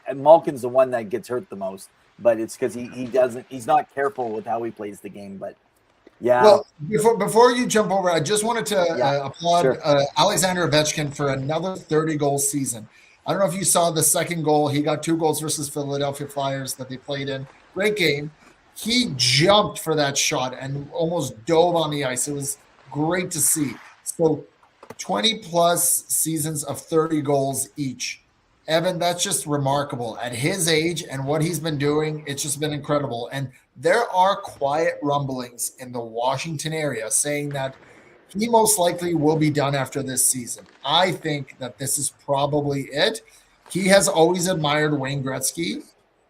and Malkin's the one that gets hurt the most, but it's because he's not careful with how he plays the game. But yeah. Well, before you jump over, I just wanted to applaud Alexander Ovechkin for another 30-goal season. I don't know if you saw the second goal. He got 2 goals versus Philadelphia Flyers that they played in. Great game. He jumped for that shot and almost dove on the ice. It was great to see. So 20 plus seasons of 30 goals each. Evan, that's just remarkable. At his age and what he's been doing, it's just been incredible. And there are quiet rumblings in the Washington area saying that he most likely will be done after this season. I think that this is probably it. He has always admired Wayne Gretzky.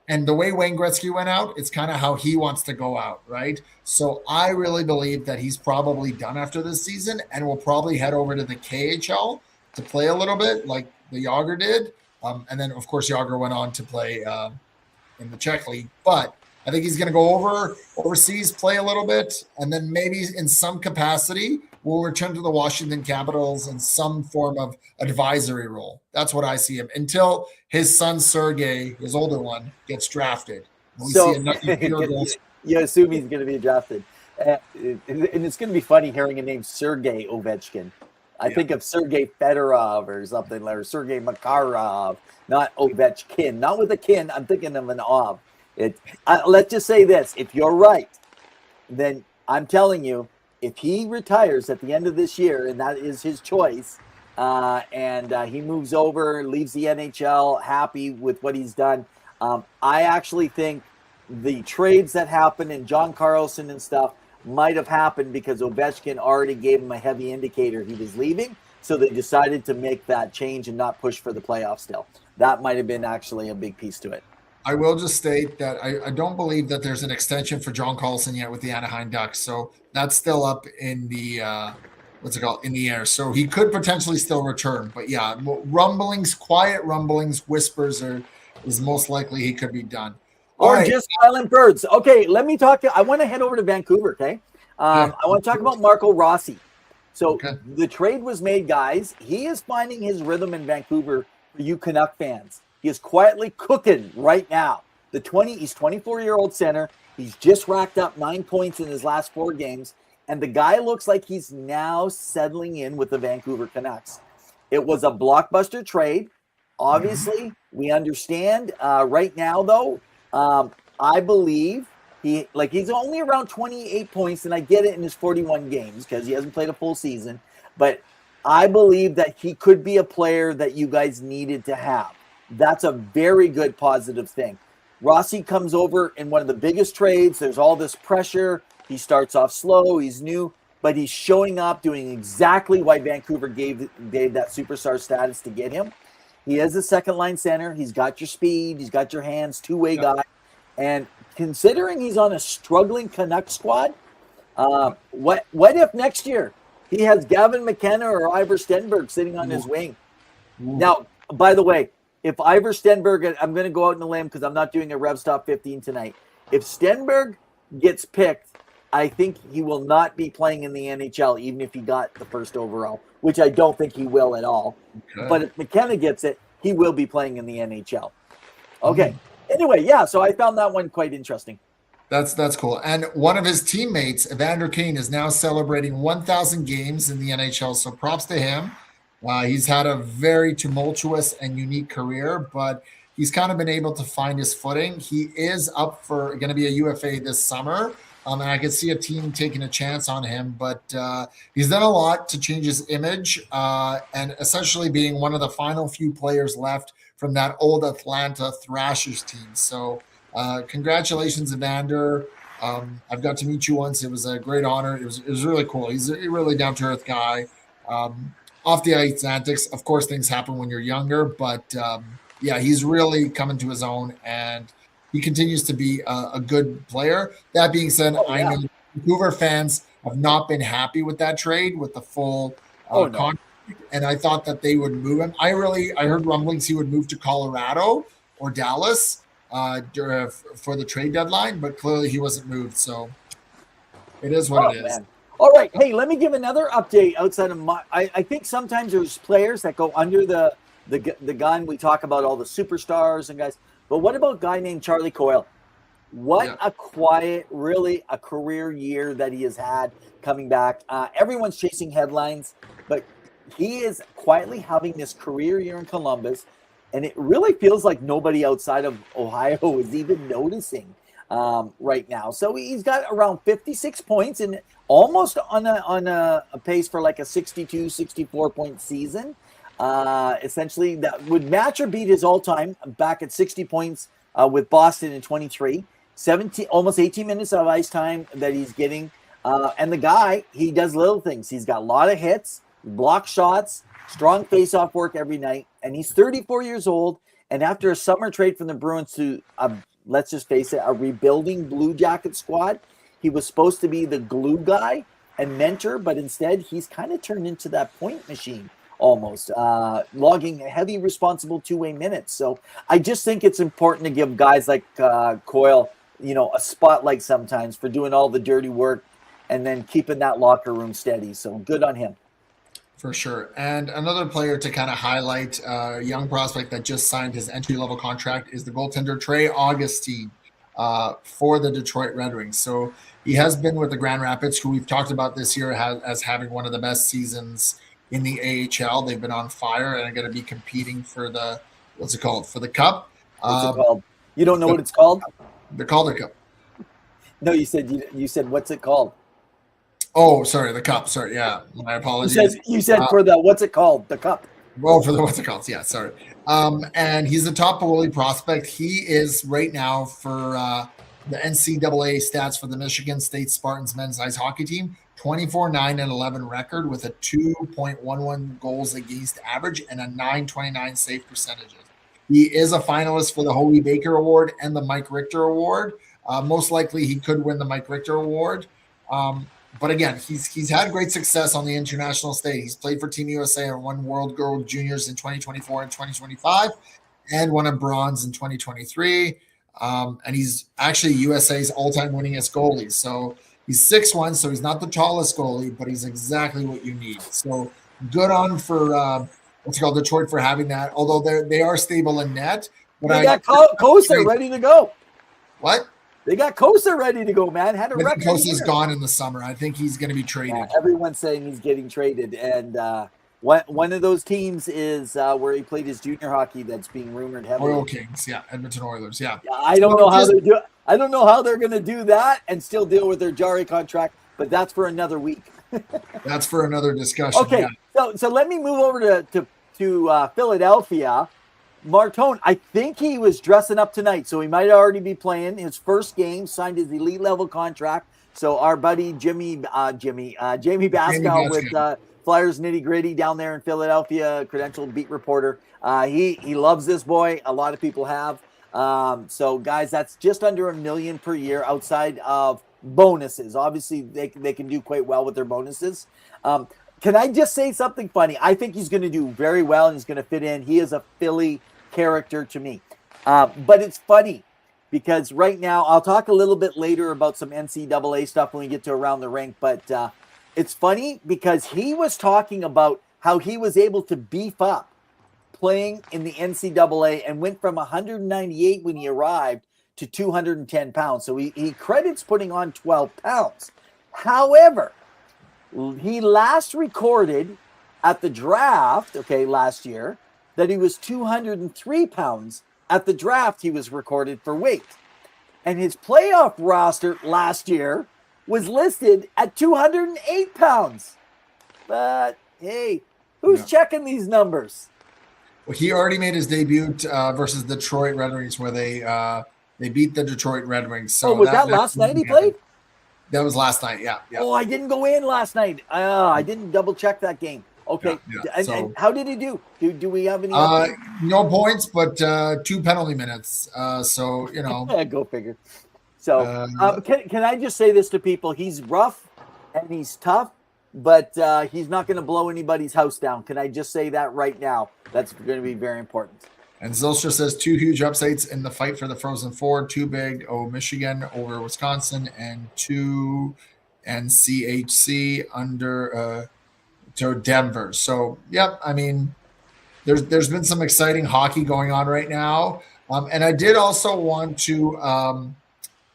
And the way Wayne Gretzky went out, it's kind of how he wants to go out, right? So I really believe that he's probably done after this season and will probably head over to the KHL to play a little bit like the Yager did. And then, of course, Yager went on to play in the Czech league. But I think he's going to go overseas, play a little bit, and then maybe in some capacity will return to the Washington Capitals in some form of advisory role. That's what I see him until his son Sergey, his older one, gets drafted. We see another pure goal. You assume he's going to be drafted, and it's going to be funny hearing a name Sergey Ovechkin. I think of Sergey Fedorov or something, or Sergey Makarov, not Ovechkin. Not with a kin. I'm thinking of an ov. Let's just say this: if you're right, then I'm telling you, if he retires at the end of this year, and that is his choice, and he moves over, leaves the NHL happy with what he's done, I actually think the trades that happened in John Carlson and stuff might have happened because Ovechkin already gave him a heavy indicator he was leaving, so they decided to make that change and not push for the playoffs still. That might have been actually a big piece to it. I will just state that I don't believe that there's an extension for John Carlson yet with the Anaheim Ducks. So that's still up in the in the air. So he could potentially still return. But yeah, rumblings, quiet rumblings, whispers is most likely he could be done. Or just silent birds. Okay, let me talk. I want to head over to Vancouver, okay? I want to talk about Marco Rossi. So the trade was made, guys. He is finding his rhythm in Vancouver for you Canuck fans. He is quietly cooking right now. He's 24-year-old center. He's just racked up 9 points in his last 4 games. And the guy looks like he's now settling in with the Vancouver Canucks. It was a blockbuster trade. Obviously, we understand. Right now, though, I believe he's only around 28 points, and I get it in his 41 games because he hasn't played a full season. But I believe that he could be a player that you guys needed to have. That's a very good positive thing. Rossi comes over in one of the biggest trades. There's all this pressure. He starts off slow. He's new, but he's showing up, doing exactly why Vancouver gave that superstar status to get him. He is a second-line center. He's got your speed. He's got your hands, two-way guy. And considering he's on a struggling Canuck squad, what if next year he has Gavin McKenna or Ivor Stenberg sitting on his wing? Now, by the way, if Ivor Stenberg, I'm going to go out on a limb because I'm not doing a Rev Stop 15 tonight. If Stenberg gets picked, I think he will not be playing in the NHL, even if he got the first overall, which I don't think he will at all. Okay. But if McKenna gets it, he will be playing in the NHL. Okay. Anyway, yeah, so I found that one quite interesting. That's cool. And one of his teammates, Evander Kane, is now celebrating 1,000 games in the NHL, so props to him. He's had a very tumultuous and unique career, but he's kind of been able to find his footing. He is up for going to be a UFA this summer, and I could see a team taking a chance on him. But he's done a lot to change his image and essentially being one of the final few players left from that old Atlanta Thrashers team. So congratulations, Evander. I've got to meet you once. It was a great honor. It was really cool. He's a really down-to-earth guy. Off the ice antics, of course, things happen when you're younger, but yeah, he's really coming to his own, and he continues to be a good player. That being said, I know Vancouver fans have not been happy with that trade, with the full contract, and I thought that they would move him. I heard rumblings he would move to Colorado or Dallas for the trade deadline, but clearly he wasn't moved, so it is what it is. Man. All right. Hey, let me give another update outside of I think sometimes there's players that go under the gun. We talk about all the superstars and guys, but what about a guy named Charlie Coyle? What a quiet, really a career year that he has had coming back. Everyone's chasing headlines, but he is quietly having this career year in Columbus, and it really feels like nobody outside of Ohio is even noticing. right now. So he's got around 56 points and almost on a pace for like a 62, 64 point season. Essentially, that would match or beat his all-time back at 60 points with Boston in 23. 17, almost 18 minutes of ice time that he's getting. And the guy, he does little things. He's got a lot of hits, block shots, strong face-off work every night. And he's 34 years old. And after a summer trade from the Bruins to, let's just face it, a rebuilding Blue Jacket squad, he was supposed to be the glue guy and mentor, but instead he's kind of turned into that point machine almost, logging heavy responsible two-way minutes. So I just think it's important to give guys like Coyle, a spotlight sometimes for doing all the dirty work and then keeping that locker room steady. So good on him. For sure. And another player to kind of highlight, a young prospect that just signed his entry-level contract, is the goaltender Trey Augustine for the Detroit Red Wings. So he has been with the Grand Rapids, who we've talked about this year as having one of the best seasons in the AHL. They've been on fire and are going to be competing for the, what's it called, for the Cup. What's it called? You don't know what it's called? The Calder Cup. No, you said what's it called? Oh, sorry, the Cup. Sorry, yeah, my apologies. You said for the what's it called? The Cup. Well, for the what's it called? Yeah, sorry. And he's the top goalie prospect. He is right now for the NCAA stats for the Michigan State Spartans men's ice hockey team. 24-9-11 record with a 2.11 goals against average and a 929 save percentages. He is a finalist for the Hobie Baker Award and the Mike Richter Award. Most likely he could win the Mike Richter Award. But again, he's had great success on the international stage. He's played for Team USA and won World Girl Juniors in 2024 and 2025 and won a bronze in 2023. And he's actually USA's all-time winningest goalie. So he's 6'1", so he's not the tallest goalie, but he's exactly what you need. So good on for Detroit for having that. Although they are stable in net, but they got Kosa ready to go. What? They got Kosa ready to go, man. Had a record. Kosa's gone in the summer. I think he's going to be traded. Yeah, everyone's saying he's getting traded, and one of those teams is where he played his junior hockey. That's being rumored heavily. Oil Kings, yeah, Edmonton Oilers, yeah. I don't know how they do. I don't know how they're going to do that and still deal with their Jari contract, but that's for another week. That's for another discussion. Okay, yeah. So let me move over to Philadelphia. Martone, I think he was dressing up tonight, so he might already be playing his first game, signed his elite level contract. So our buddy Jamie Bascow with Flyers Nitty Gritty down there in Philadelphia, credentialed beat reporter. He loves this boy. A lot of people have. So guys, that's just under $1 million per year outside of bonuses. Obviously, they can do quite well with their bonuses. Can I just say something funny? I think he's going to do very well and he's going to fit in. He is a Philly character to me. But it's funny because right now, I'll talk a little bit later about some NCAA stuff when we get to around the rink, but it's funny because he was talking about how he was able to beef up playing in the NCAA and went from 198 when he arrived to 210 pounds. So he credits putting on 12 pounds. However, he last recorded at the draft, last year, that he was 203 pounds. At the draft, he was recorded for weight. And his playoff roster last year was listed at 208 pounds. But, hey, who's checking these numbers? Well, he already made his debut versus the Detroit Red Wings where they beat the Detroit Red Wings. So was that last night he played? That was last night, yeah. Oh, I didn't go in last night. I didn't double check that game. Okay. Yeah. And how did he do? Do we have any? No points, but 2 penalty minutes. So, Go figure. So can I just say this to people? He's rough and he's tough, but he's not going to blow anybody's house down. Can I just say that right now? That's going to be very important. And Zilstra says 2 huge upsets in the fight for the Frozen Four. 2 big Michigan over Wisconsin and 2 NCHC under to Denver. So, I mean, there's been some exciting hockey going on right now. And I did also want to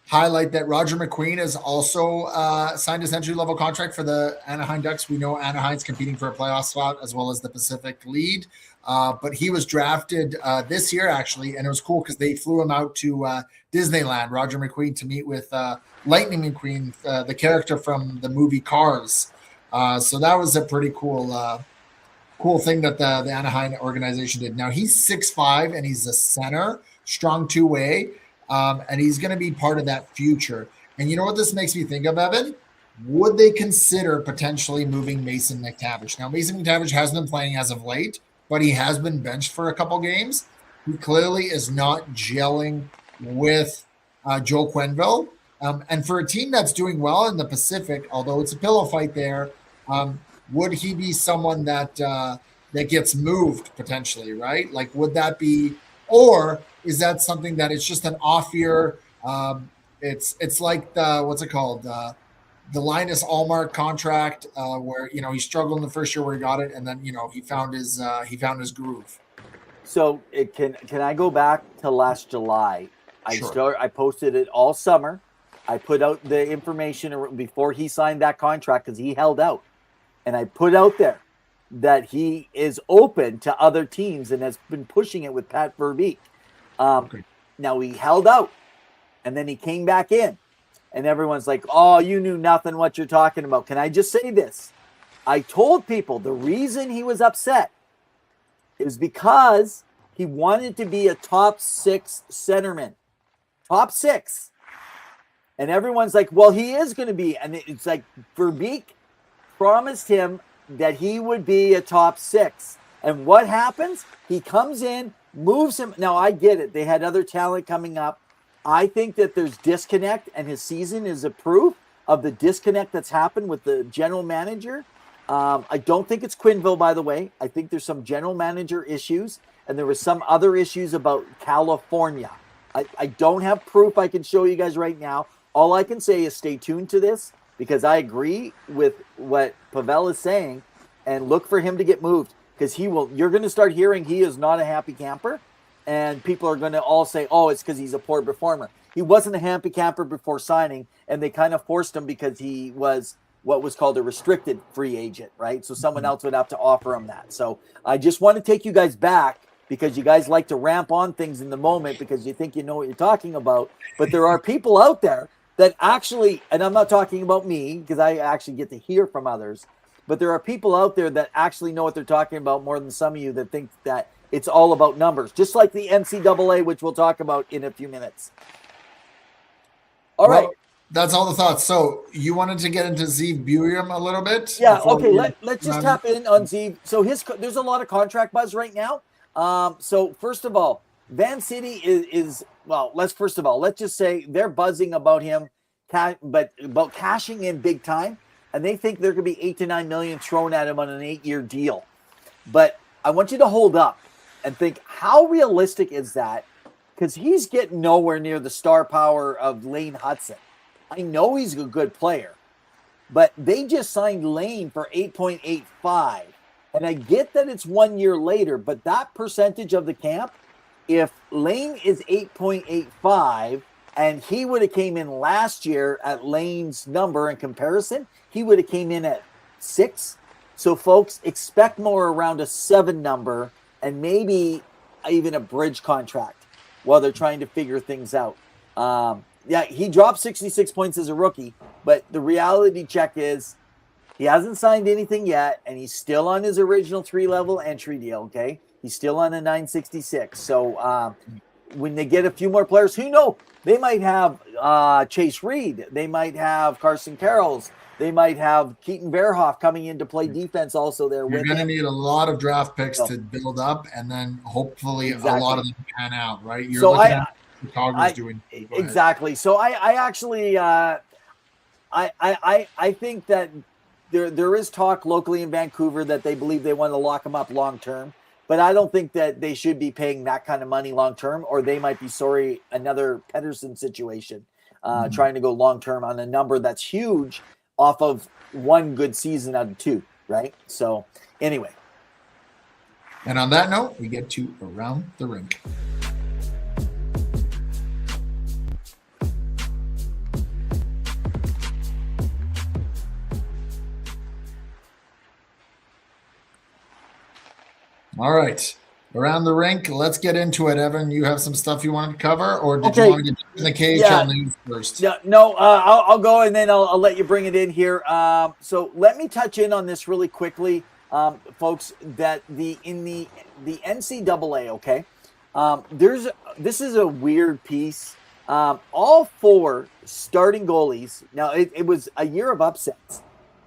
highlight that Roger McQueen has also signed his entry-level contract for the Anaheim Ducks. We know Anaheim's competing for a playoff spot as well as the Pacific lead. But he was drafted this year, actually, and it was cool because they flew him out to Disneyland, Roger McQueen, to meet with Lightning McQueen, the character from the movie Cars. So that was a pretty cool thing that the Anaheim organization did. Now, he's 6'5", and he's a center, strong two-way. And he's going to be part of that future. And you know what this makes me think of, Evan? Would they consider potentially moving Mason McTavish? Now, Mason McTavish hasn't been playing as of late, but he has been benched for a couple games. He clearly is not gelling with Joe Quenneville. And for a team that's doing well in the Pacific, although it's a pillow fight there, would he be someone that gets moved potentially, right? Like, would that be, or is that something that it's just an off year? It's like the, what's it called? The Linus Allmark contract, where he struggled in the first year where he got it, and then he found his groove. So can I go back to last July? Sure. I posted it all summer. I put out the information before he signed that contract because he held out, and I put out there that he is open to other teams and has been pushing it with Pat Verbeek. Okay. Now he held out, and then he came back in, and everyone's like, "Oh, you knew nothing what you're talking about." Can I just say this? I told people the reason he was upset is because he wanted to be a top 6 centerman, top 6, and everyone's like, "Well, he is going to be," and it's like Verbeek promised him that he would be a top 6, and what happens? He comes in, moves him. Now, I get it. They had other talent coming up. I think that there's disconnect, and his season is a proof of the disconnect that's happened with the general manager. I don't think it's Quenneville, by the way. I think there's some general manager issues, and there was some other issues about California. I don't have proof I can show you guys right now. All I can say is stay tuned to this, because I agree with what Pawel is saying, and look for him to get moved. Because you're going to start hearing he is not a happy camper, and people are going to all say, "Oh, it's because he's a poor performer." He wasn't a happy camper before signing, and they kind of forced him because he was what was called a restricted free agent, right? So someone else would have to offer him that. So I just want to take you guys back, because you guys like to ramp on things in the moment because you think you know what you're talking about. But there are people out there that actually, and I'm not talking about me because I actually get to hear from others, but there are people out there that actually know what they're talking about more than some of you that think that it's all about numbers, just like the NCAA, which we'll talk about in a few minutes. All right. That's all the thoughts. So you wanted to get into Zeev Buium a little bit? Yeah, okay. Let's just tap in on Zeev. So there's a lot of contract buzz right now. So first of all, Van City is let's just say they're buzzing about him, but about cashing in big time. And they think there could be $8 to $9 million thrown at him on an 8-year deal. But I want you to hold up and think, how realistic is that? Because he's getting nowhere near the star power of Lane Hudson. I know he's a good player, but they just signed Lane for 8.85. And I get that it's 1 year later, but that percentage of the camp, if Lane is 8.85 and he would have came in last year at Lane's number in comparison, he would have came in at 6. So folks, expect more around a 7 number and maybe even a bridge contract while they're trying to figure things out. Yeah, he dropped 66 points as a rookie, but the reality check is he hasn't signed anything yet, and he's still on his original 3-level entry deal, okay? He's still on a 966. So when they get a few more players, who knows? They might have Chase Reed. They might have Carson Carrolls. They might have Keaton Verhoff coming in to play defense also there. You're going to need a lot of draft picks to build up, and then hopefully a lot of them pan out, right? You're looking at Chicago's doing exactly. So I actually I think that there is talk locally in Vancouver that they believe they want to lock him up long term, but I don't think that they should be paying that kind of money long term, or they might be another Pedersen situation, trying to go long term on a number that's huge off of one good season out of 2, right? So anyway. And on that note, we get to Around the Rink. All right. Around the rink, let's get into it. Evan, you have some stuff you wanted to cover, or did you want to get in the KHL news first? Yeah, no, I'll go and then I'll let you bring it in here. So let me touch in on this really quickly, folks. That the NCAA, okay. This is a weird piece. All 4 starting goalies. Now it was a year of upsets,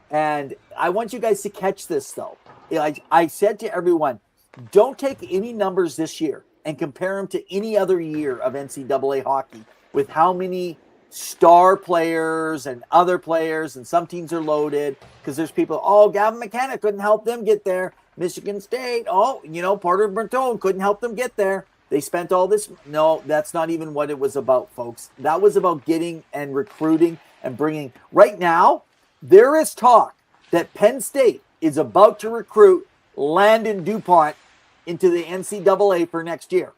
and I want you guys to catch this though. I said to everyone, don't take any numbers this year and compare them to any other year of NCAA hockey with how many star players and other players, and some teams are loaded because there's people, Gavin McKenna couldn't help them get there. Michigan State, Porter Bertone couldn't help them get there. They spent all this. No, that's not even what it was about, folks. That was about getting and recruiting and bringing. Right now, there is talk that Penn State is about to recruit Landon DuPont into the NCAA for next year.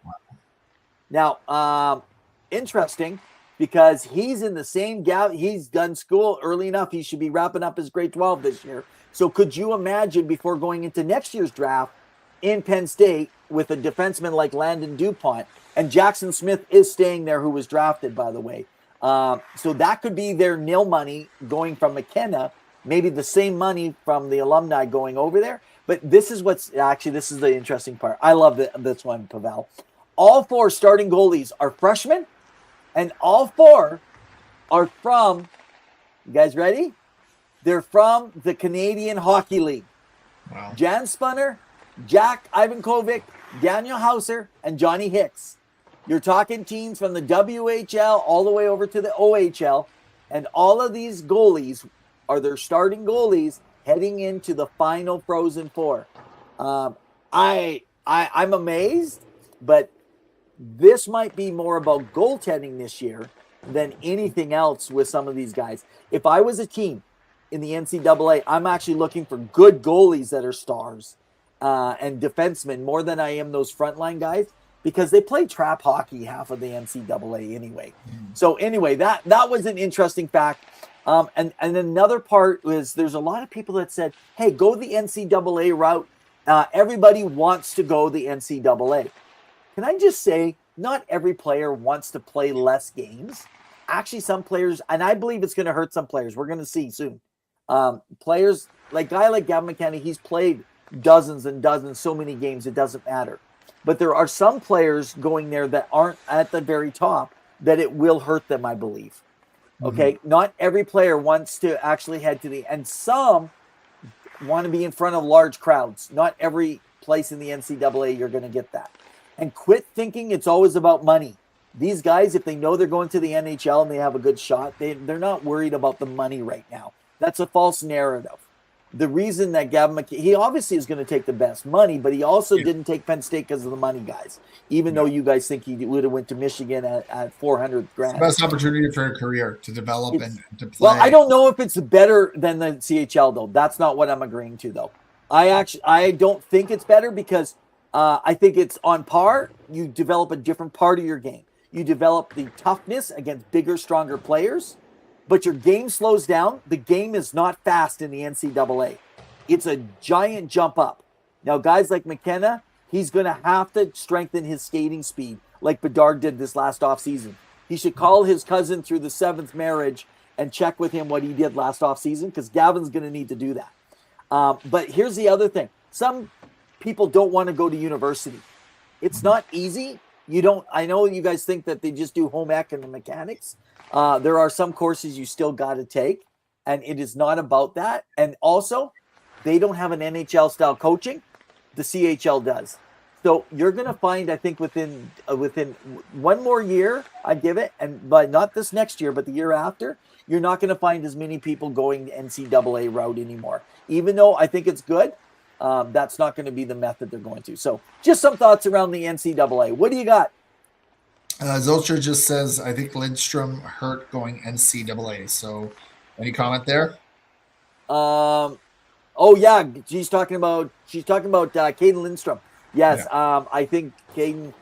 Now, interesting, because he's in the same he's done school early enough. He should be wrapping up his grade 12 this year. So could you imagine, before going into next year's draft in Penn State with a defenseman like Landon DuPont, and Jackson Smith is staying there, who was drafted, by the way. So that could be their nil money going from McKenna, maybe the same money from the alumni going over there. But this is this is the interesting part. I love this one, Pawel. All 4 starting goalies are freshmen, and all 4 are from, you guys ready? They're from the Canadian Hockey League. Wow. Jan Spooner, Jack Ivankovic, Daniel Hauser, and Johnny Hicks. You're talking teams from the WHL all the way over to the OHL, and all of these goalies are their starting goalies heading into the final Frozen Four. I'm amazed, but this might be more about goaltending this year than anything else with some of these guys. If I was a team in the NCAA, I'm actually looking for good goalies that are stars and defensemen more than I am those frontline guys, because they play trap hockey half of the NCAA anyway. So anyway, that was an interesting fact. And another part was, there's a lot of people that said, hey, go the NCAA route. Everybody wants to go the NCAA. Can I just say, not every player wants to play less games. Actually, some players, and I believe it's going to hurt some players. We're going to see soon. Players, like Gavin McKenna, he's played dozens and dozens, so many games, it doesn't matter. But there are some players going there that aren't at the very top that it will hurt them, I believe. Okay, not every player wants to actually head to and some want to be in front of large crowds. Not every place in the NCAA you're going to get that. And quit thinking it's always about money. These guys, if they know they're going to the NHL and they have a good shot, they're not worried about the money right now. That's a false narrative. The reason that Gavin McKenna, he obviously is going to take the best money, but he also didn't take Penn State because of the money, guys. Even though you guys think he would have went to Michigan at $400,000. It's the best opportunity for a career to develop and to play. Well, I don't know if it's better than the CHL though. That's not what I'm agreeing to though. I don't think it's better, because I think it's on par. You develop a different part of your game. You develop the toughness against bigger, stronger players. But your game slows down. The game is not fast in the NCAA. It's a giant jump up. Now, guys like McKenna, he's going to have to strengthen his skating speed like Bedard did this last offseason. He should call his cousin through the 7th marriage and check with him what he did last offseason, because Gavin's going to need to do that. But here's the other thing. Some people don't want to go to university. It's not easy. I know you guys think that they just do home ec and the mechanics. There are some courses you still got to take, and it is not about that. And also, they don't have an NHL style coaching. The CHL does. So you're going to find, I think, within one more year, I give it, but not this next year, but the year after, you're not going to find as many people going the NCAA route anymore. Even though I think it's good, that's not going to be the method they're going to. So just some thoughts around the NCAA. What do you got? Zolcher just says, I think Lindstrom hurt going NCAA. So any comment there? Oh yeah, she's talking about Caden Lindstrom. Yes, yeah. I think Caden.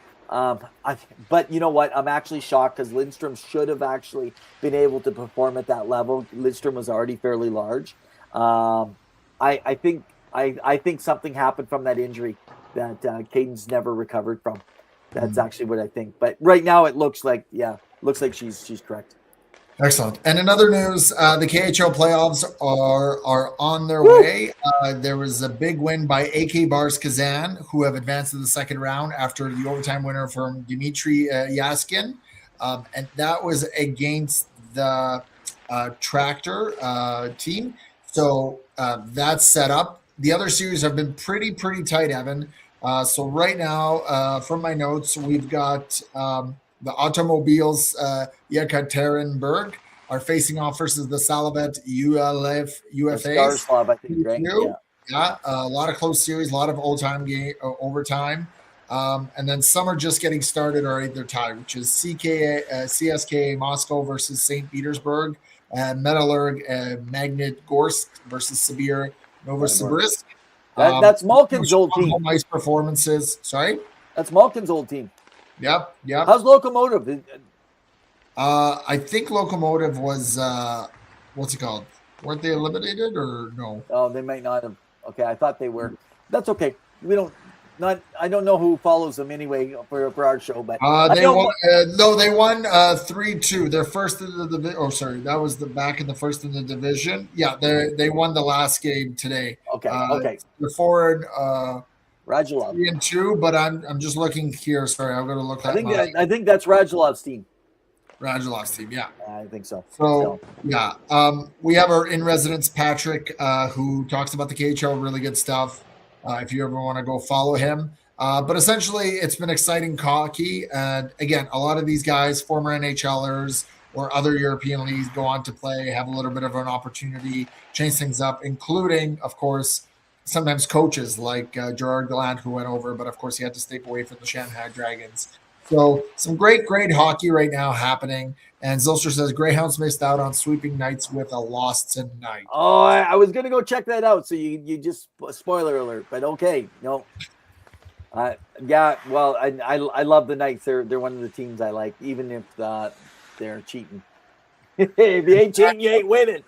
But you know what? I'm actually shocked, because Lindstrom should have actually been able to perform at that level. Lindstrom was already fairly large. I think something happened from that injury. that Caden's never recovered from. That's actually what I think. But right now it looks like she's correct. Excellent. And in other news, the KHL playoffs are on their way. There was a big win by AK Bars Kazan, who have advanced to the second round after the overtime winner from Dmitry Yaskin. And that was against the Tractor team. So that's set up. The other series have been pretty tight, Evan. So right now, from my notes, we've got the Automobiles Yekaterinburg are facing off versus the Salavet UFA. Staroslav, I think, right? Yeah, a lot of close series, a lot of overtime. And then some are just getting started or they're tied, which is CSKA Moscow versus St. Petersburg, Metallurg Magnitogorsk versus Sibir Novosibirsk. That's Malkin's old team. Nice performances. Sorry? That's Malkin's old team. Yep. How's Locomotive? I think Locomotive was, what's it called? Weren't they eliminated or no? Oh, they might not have. Okay, I thought they were. That's okay. I don't know who follows them anyway for our show, but they won 3-2. They're first in the division. Oh, sorry, that was back in the first in the division. Yeah, they won the last game today. Okay. They're forward Radulov 3-2, but I'm just looking here. Sorry, I'm going to look at I think that's Radulov's team. Radulov's team, yeah. I think so. So yeah, we have our in residence Patrick, who talks about the KHL, really good stuff. If you ever want to go follow him. But essentially, it's been exciting hockey. And again, a lot of these guys, former NHLers or other European leagues, go on to play, have a little bit of an opportunity, change things up, including, of course, sometimes coaches like Gerard Gallant, who went over, but of course, he had to stay away from the Shanghai Dragons. So some great hockey right now happening. And Zilster says Greyhounds missed out on sweeping Knights with a loss tonight. Oh, I was going to go check that out. So you just spoiler alert, but okay. No. Yeah, well, I love the Knights. They're one of the teams I like, even if they're cheating. If you ain't cheating, you ain't winning.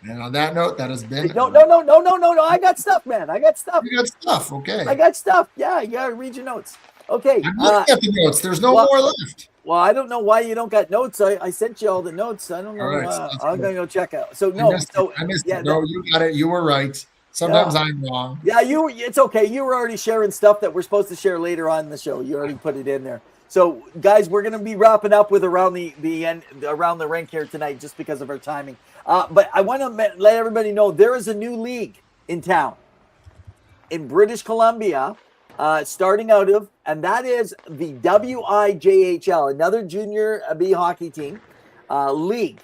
And on that note, that has been No. I got stuff, man. I got stuff. You got stuff, okay. I got stuff. Yeah, you gotta read your notes. Okay. I'm looking at the notes. There's no more left. Well, I don't know why you don't got notes. I sent you all the notes. I don't know. Right, I'm gonna go check out. So I missed it. No, you got it. You were right. Sometimes I'm wrong. Yeah, it's okay. You were already sharing stuff that we're supposed to share later on in the show. You already put it in there. So, guys, we're gonna be wrapping up with around the end, around the rink here tonight, just because of our timing. But I want to let everybody know there is a new league in town, in British Columbia. Starting out of, and that is the WIJHL, another junior B hockey team league.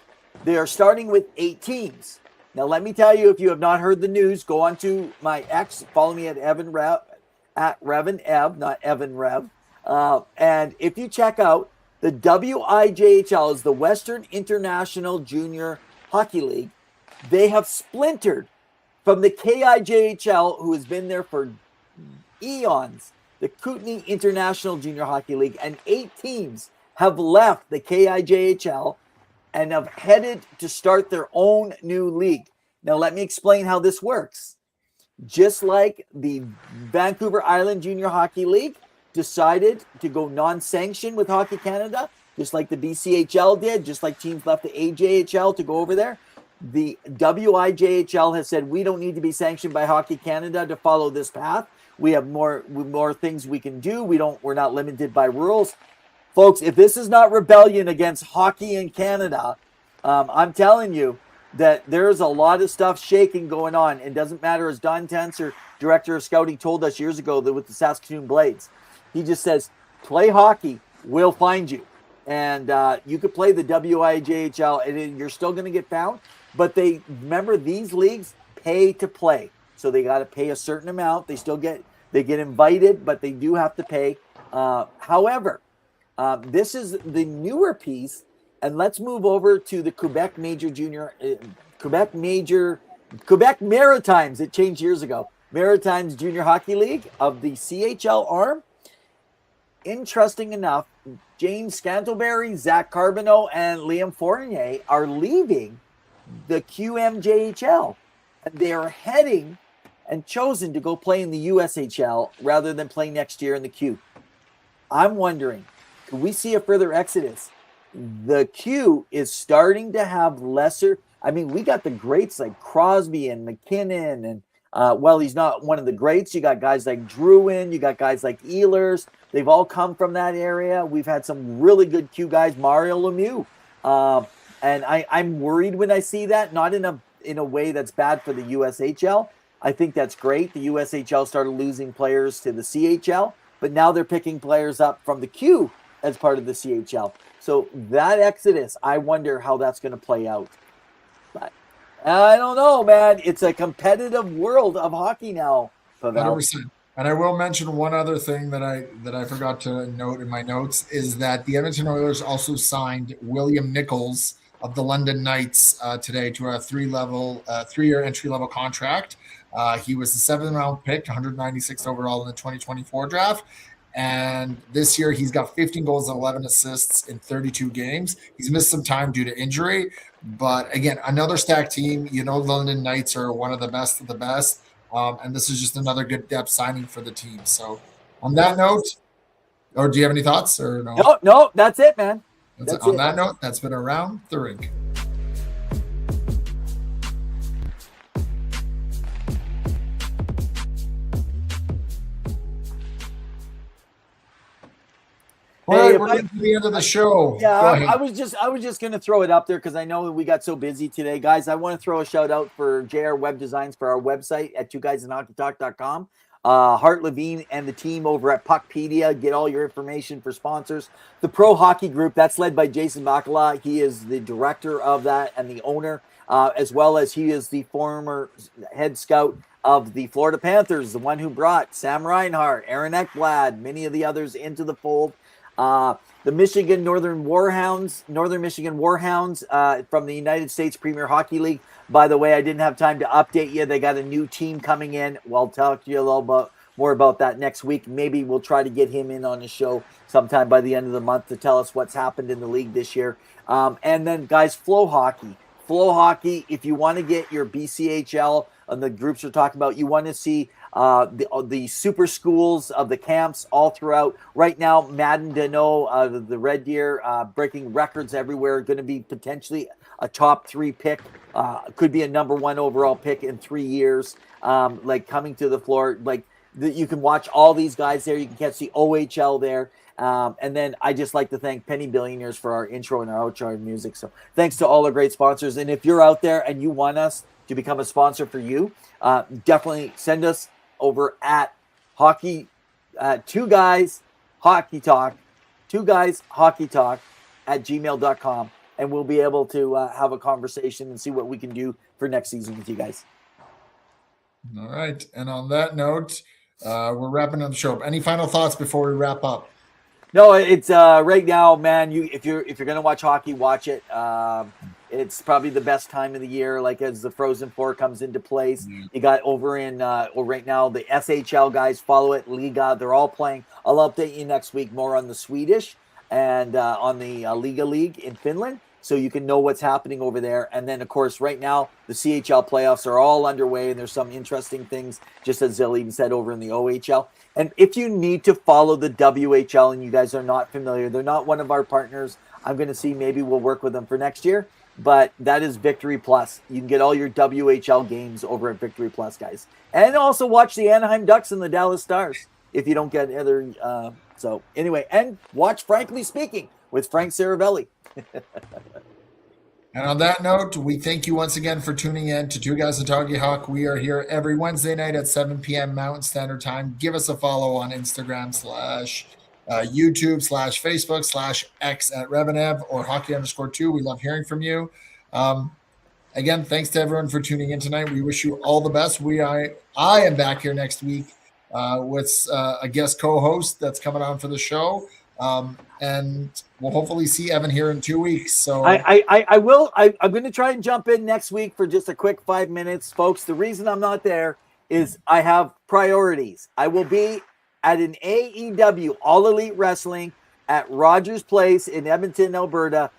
They are starting with 8 teams. Now, let me tell you, if you have not heard the news, go on to my X, follow me at Revan not Evan Rev. And if you check out the WIJHL is the Western International Junior Hockey League. They have splintered from the KIJHL, who has been there for eons, the Kootenay International Junior Hockey League, and 8 teams have left the KIJHL and have headed to start their own new league. Now, let me explain how this works. Just like the Vancouver Island Junior Hockey League decided to go non-sanctioned with Hockey Canada, just like the BCHL did, just like teams left the AJHL to go over there, the WIJHL has said we don't need to be sanctioned by Hockey Canada to follow this path. We have more things we can do. We're not limited by rules. Folks, if this is not rebellion against hockey in Canada, I'm telling you that there's a lot of stuff shaking going on. It doesn't matter, as Don Tenser, director of scouting, told us years ago that with the Saskatoon Blades, he just says, play hockey, we'll find you. And you could play the WIJHL and you're still going to get found. But remember, these leagues pay to play. So they got to pay a certain amount. They get invited, but they do have to pay. However, this is the newer piece, and let's move over to the Quebec Maritimes. It changed years ago. Maritimes Junior Hockey League of the CHL arm. Interesting enough, James Scantlebury, Zach Carbonneau, and Liam Fournier are leaving the QMJHL. They are heading and chosen to go play in the USHL rather than play next year in the Q. I'm wondering, could we see a further exodus? The Q is starting to have lesser. I mean, we got the greats like Crosby and McKinnon, and well, he's not one of the greats. You got guys like Druin, you got guys like Ehlers. They've all come from that area. We've had some really good Q guys, Mario Lemieux. And I'm worried when I see that, not in a way that's bad for the USHL. I think that's great. The USHL started losing players to the CHL, but now they're picking players up from the Q as part of the CHL. So that exodus, I wonder how that's going to play out. But I don't know, man. It's a competitive world of hockey now, Pawel. 100%. And I will mention one other thing that I forgot to note in my notes is that the Edmonton Oilers also signed William Nichols of the London Knights today to a 3-year entry-level contract. He was the 7th-round pick, 196th overall in the 2024 draft. And this year, he's got 15 goals and 11 assists in 32 games. He's missed some time due to injury. But again, another stacked team. You know, London Knights are one of the best of the best. And this is just another good depth signing for the team. So on that note, or do you have any thoughts or no? No, that's it, man. On that note, that's been Around the Rink. All right, we're getting to the end of the show. Yeah, I was just going to throw it up there because I know we got so busy today. Guys, I want to throw a shout out for JR Web Designs for our website at twoguysinhockeytalk.com. Hart Levine and the team over at Puckpedia. Get all your information for sponsors. The Pro Hockey Group, that's led by Jason Makala. He is the director of that and the owner, as well as he is the former head scout of the Florida Panthers, the one who brought Sam Reinhart, Aaron Ekblad, many of the others into the fold. The Northern Michigan Warhounds from the United States Premier Hockey League. By the way, I didn't have time to update you. They got a new team coming in. We'll talk to you a little more about that next week. Maybe we'll try to get him in on the show sometime by the end of the month to tell us what's happened in the league this year. And then, guys, Flow Hockey. Flow Hockey, if you want to get your BCHL and the groups we're talking about, you want to see the super schools of the camps all throughout. Right now, Madden Deneau, the Red Deer, breaking records everywhere, going to be potentially a top 3 pick, could be a number 1 overall pick in 3 years, coming to the floor. You can watch all these guys there. You can catch the OHL there. And then I just like to thank Penny Billionaires for our intro and our outro music. So thanks to all our great sponsors. And if you're out there and you want us to become a sponsor for you, definitely send us over at Two Guys Hockey Talk at gmail.com, and we'll be able to have a conversation and see what we can do for next season with you guys. All right. And on that note, we're wrapping up the show. Any final thoughts before we wrap up? No, it's right now, man. If you're gonna watch hockey, watch it. It's probably the best time of the year. Like as the Frozen Four comes into place, you got over in right now the SHL guys follow it. Liga, they're all playing. I'll update you next week more on the Swedish and on the Liga League in Finland, so you can know what's happening over there. And then, of course, right now the CHL playoffs are all underway, and there's some interesting things, just as Zill even said, over in the OHL. And if you need to follow the WHL and you guys are not familiar, they're not one of our partners. I'm going to see, maybe we'll work with them for next year. But that is Victory Plus. You can get all your WHL games over at Victory Plus, guys. And also watch the Anaheim Ducks and the Dallas Stars if you don't get other. So anyway, and watch Frankly Speaking with Frank Saravelli. And on that note, we thank you once again for tuning in to Two Guys and Talkie Hawk. We are here every Wednesday night at 7 p.m. Mountain Standard Time. Give us a follow on Instagram / YouTube / Facebook / X at Revenev or hockey_2. We love hearing from you. Again, thanks to everyone for tuning in tonight. We wish you all the best. I am back here next week with a guest co-host that's coming on for the show. And we'll hopefully see Evan here in 2 weeks. So I will. I'm going to try and jump in next week for just a quick 5 minutes, folks. The reason I'm not there is I have priorities. I will be at an AEW, All Elite Wrestling, at Rogers Place in Edmonton, Alberta,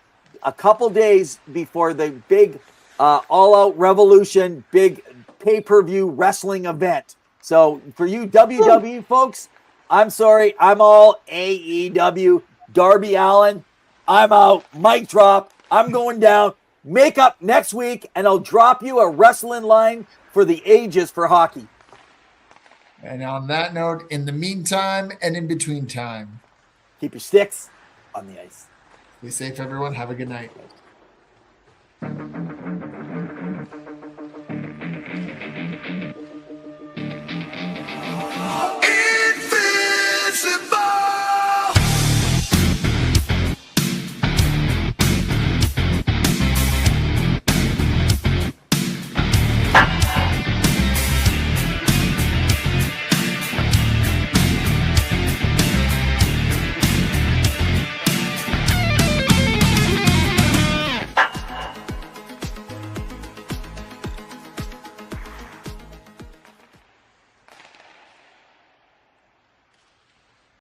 a couple days before the big all-out revolution, big pay-per-view wrestling event. So for you WWE folks, I'm sorry. I'm all AEW. Darby Allin, I'm out. Mic drop. I'm going down. Make up next week, and I'll drop you a wrestling line for the ages for hockey. And on that note, in the meantime and in between time, keep your sticks on the ice. Be safe, everyone. Have a good night.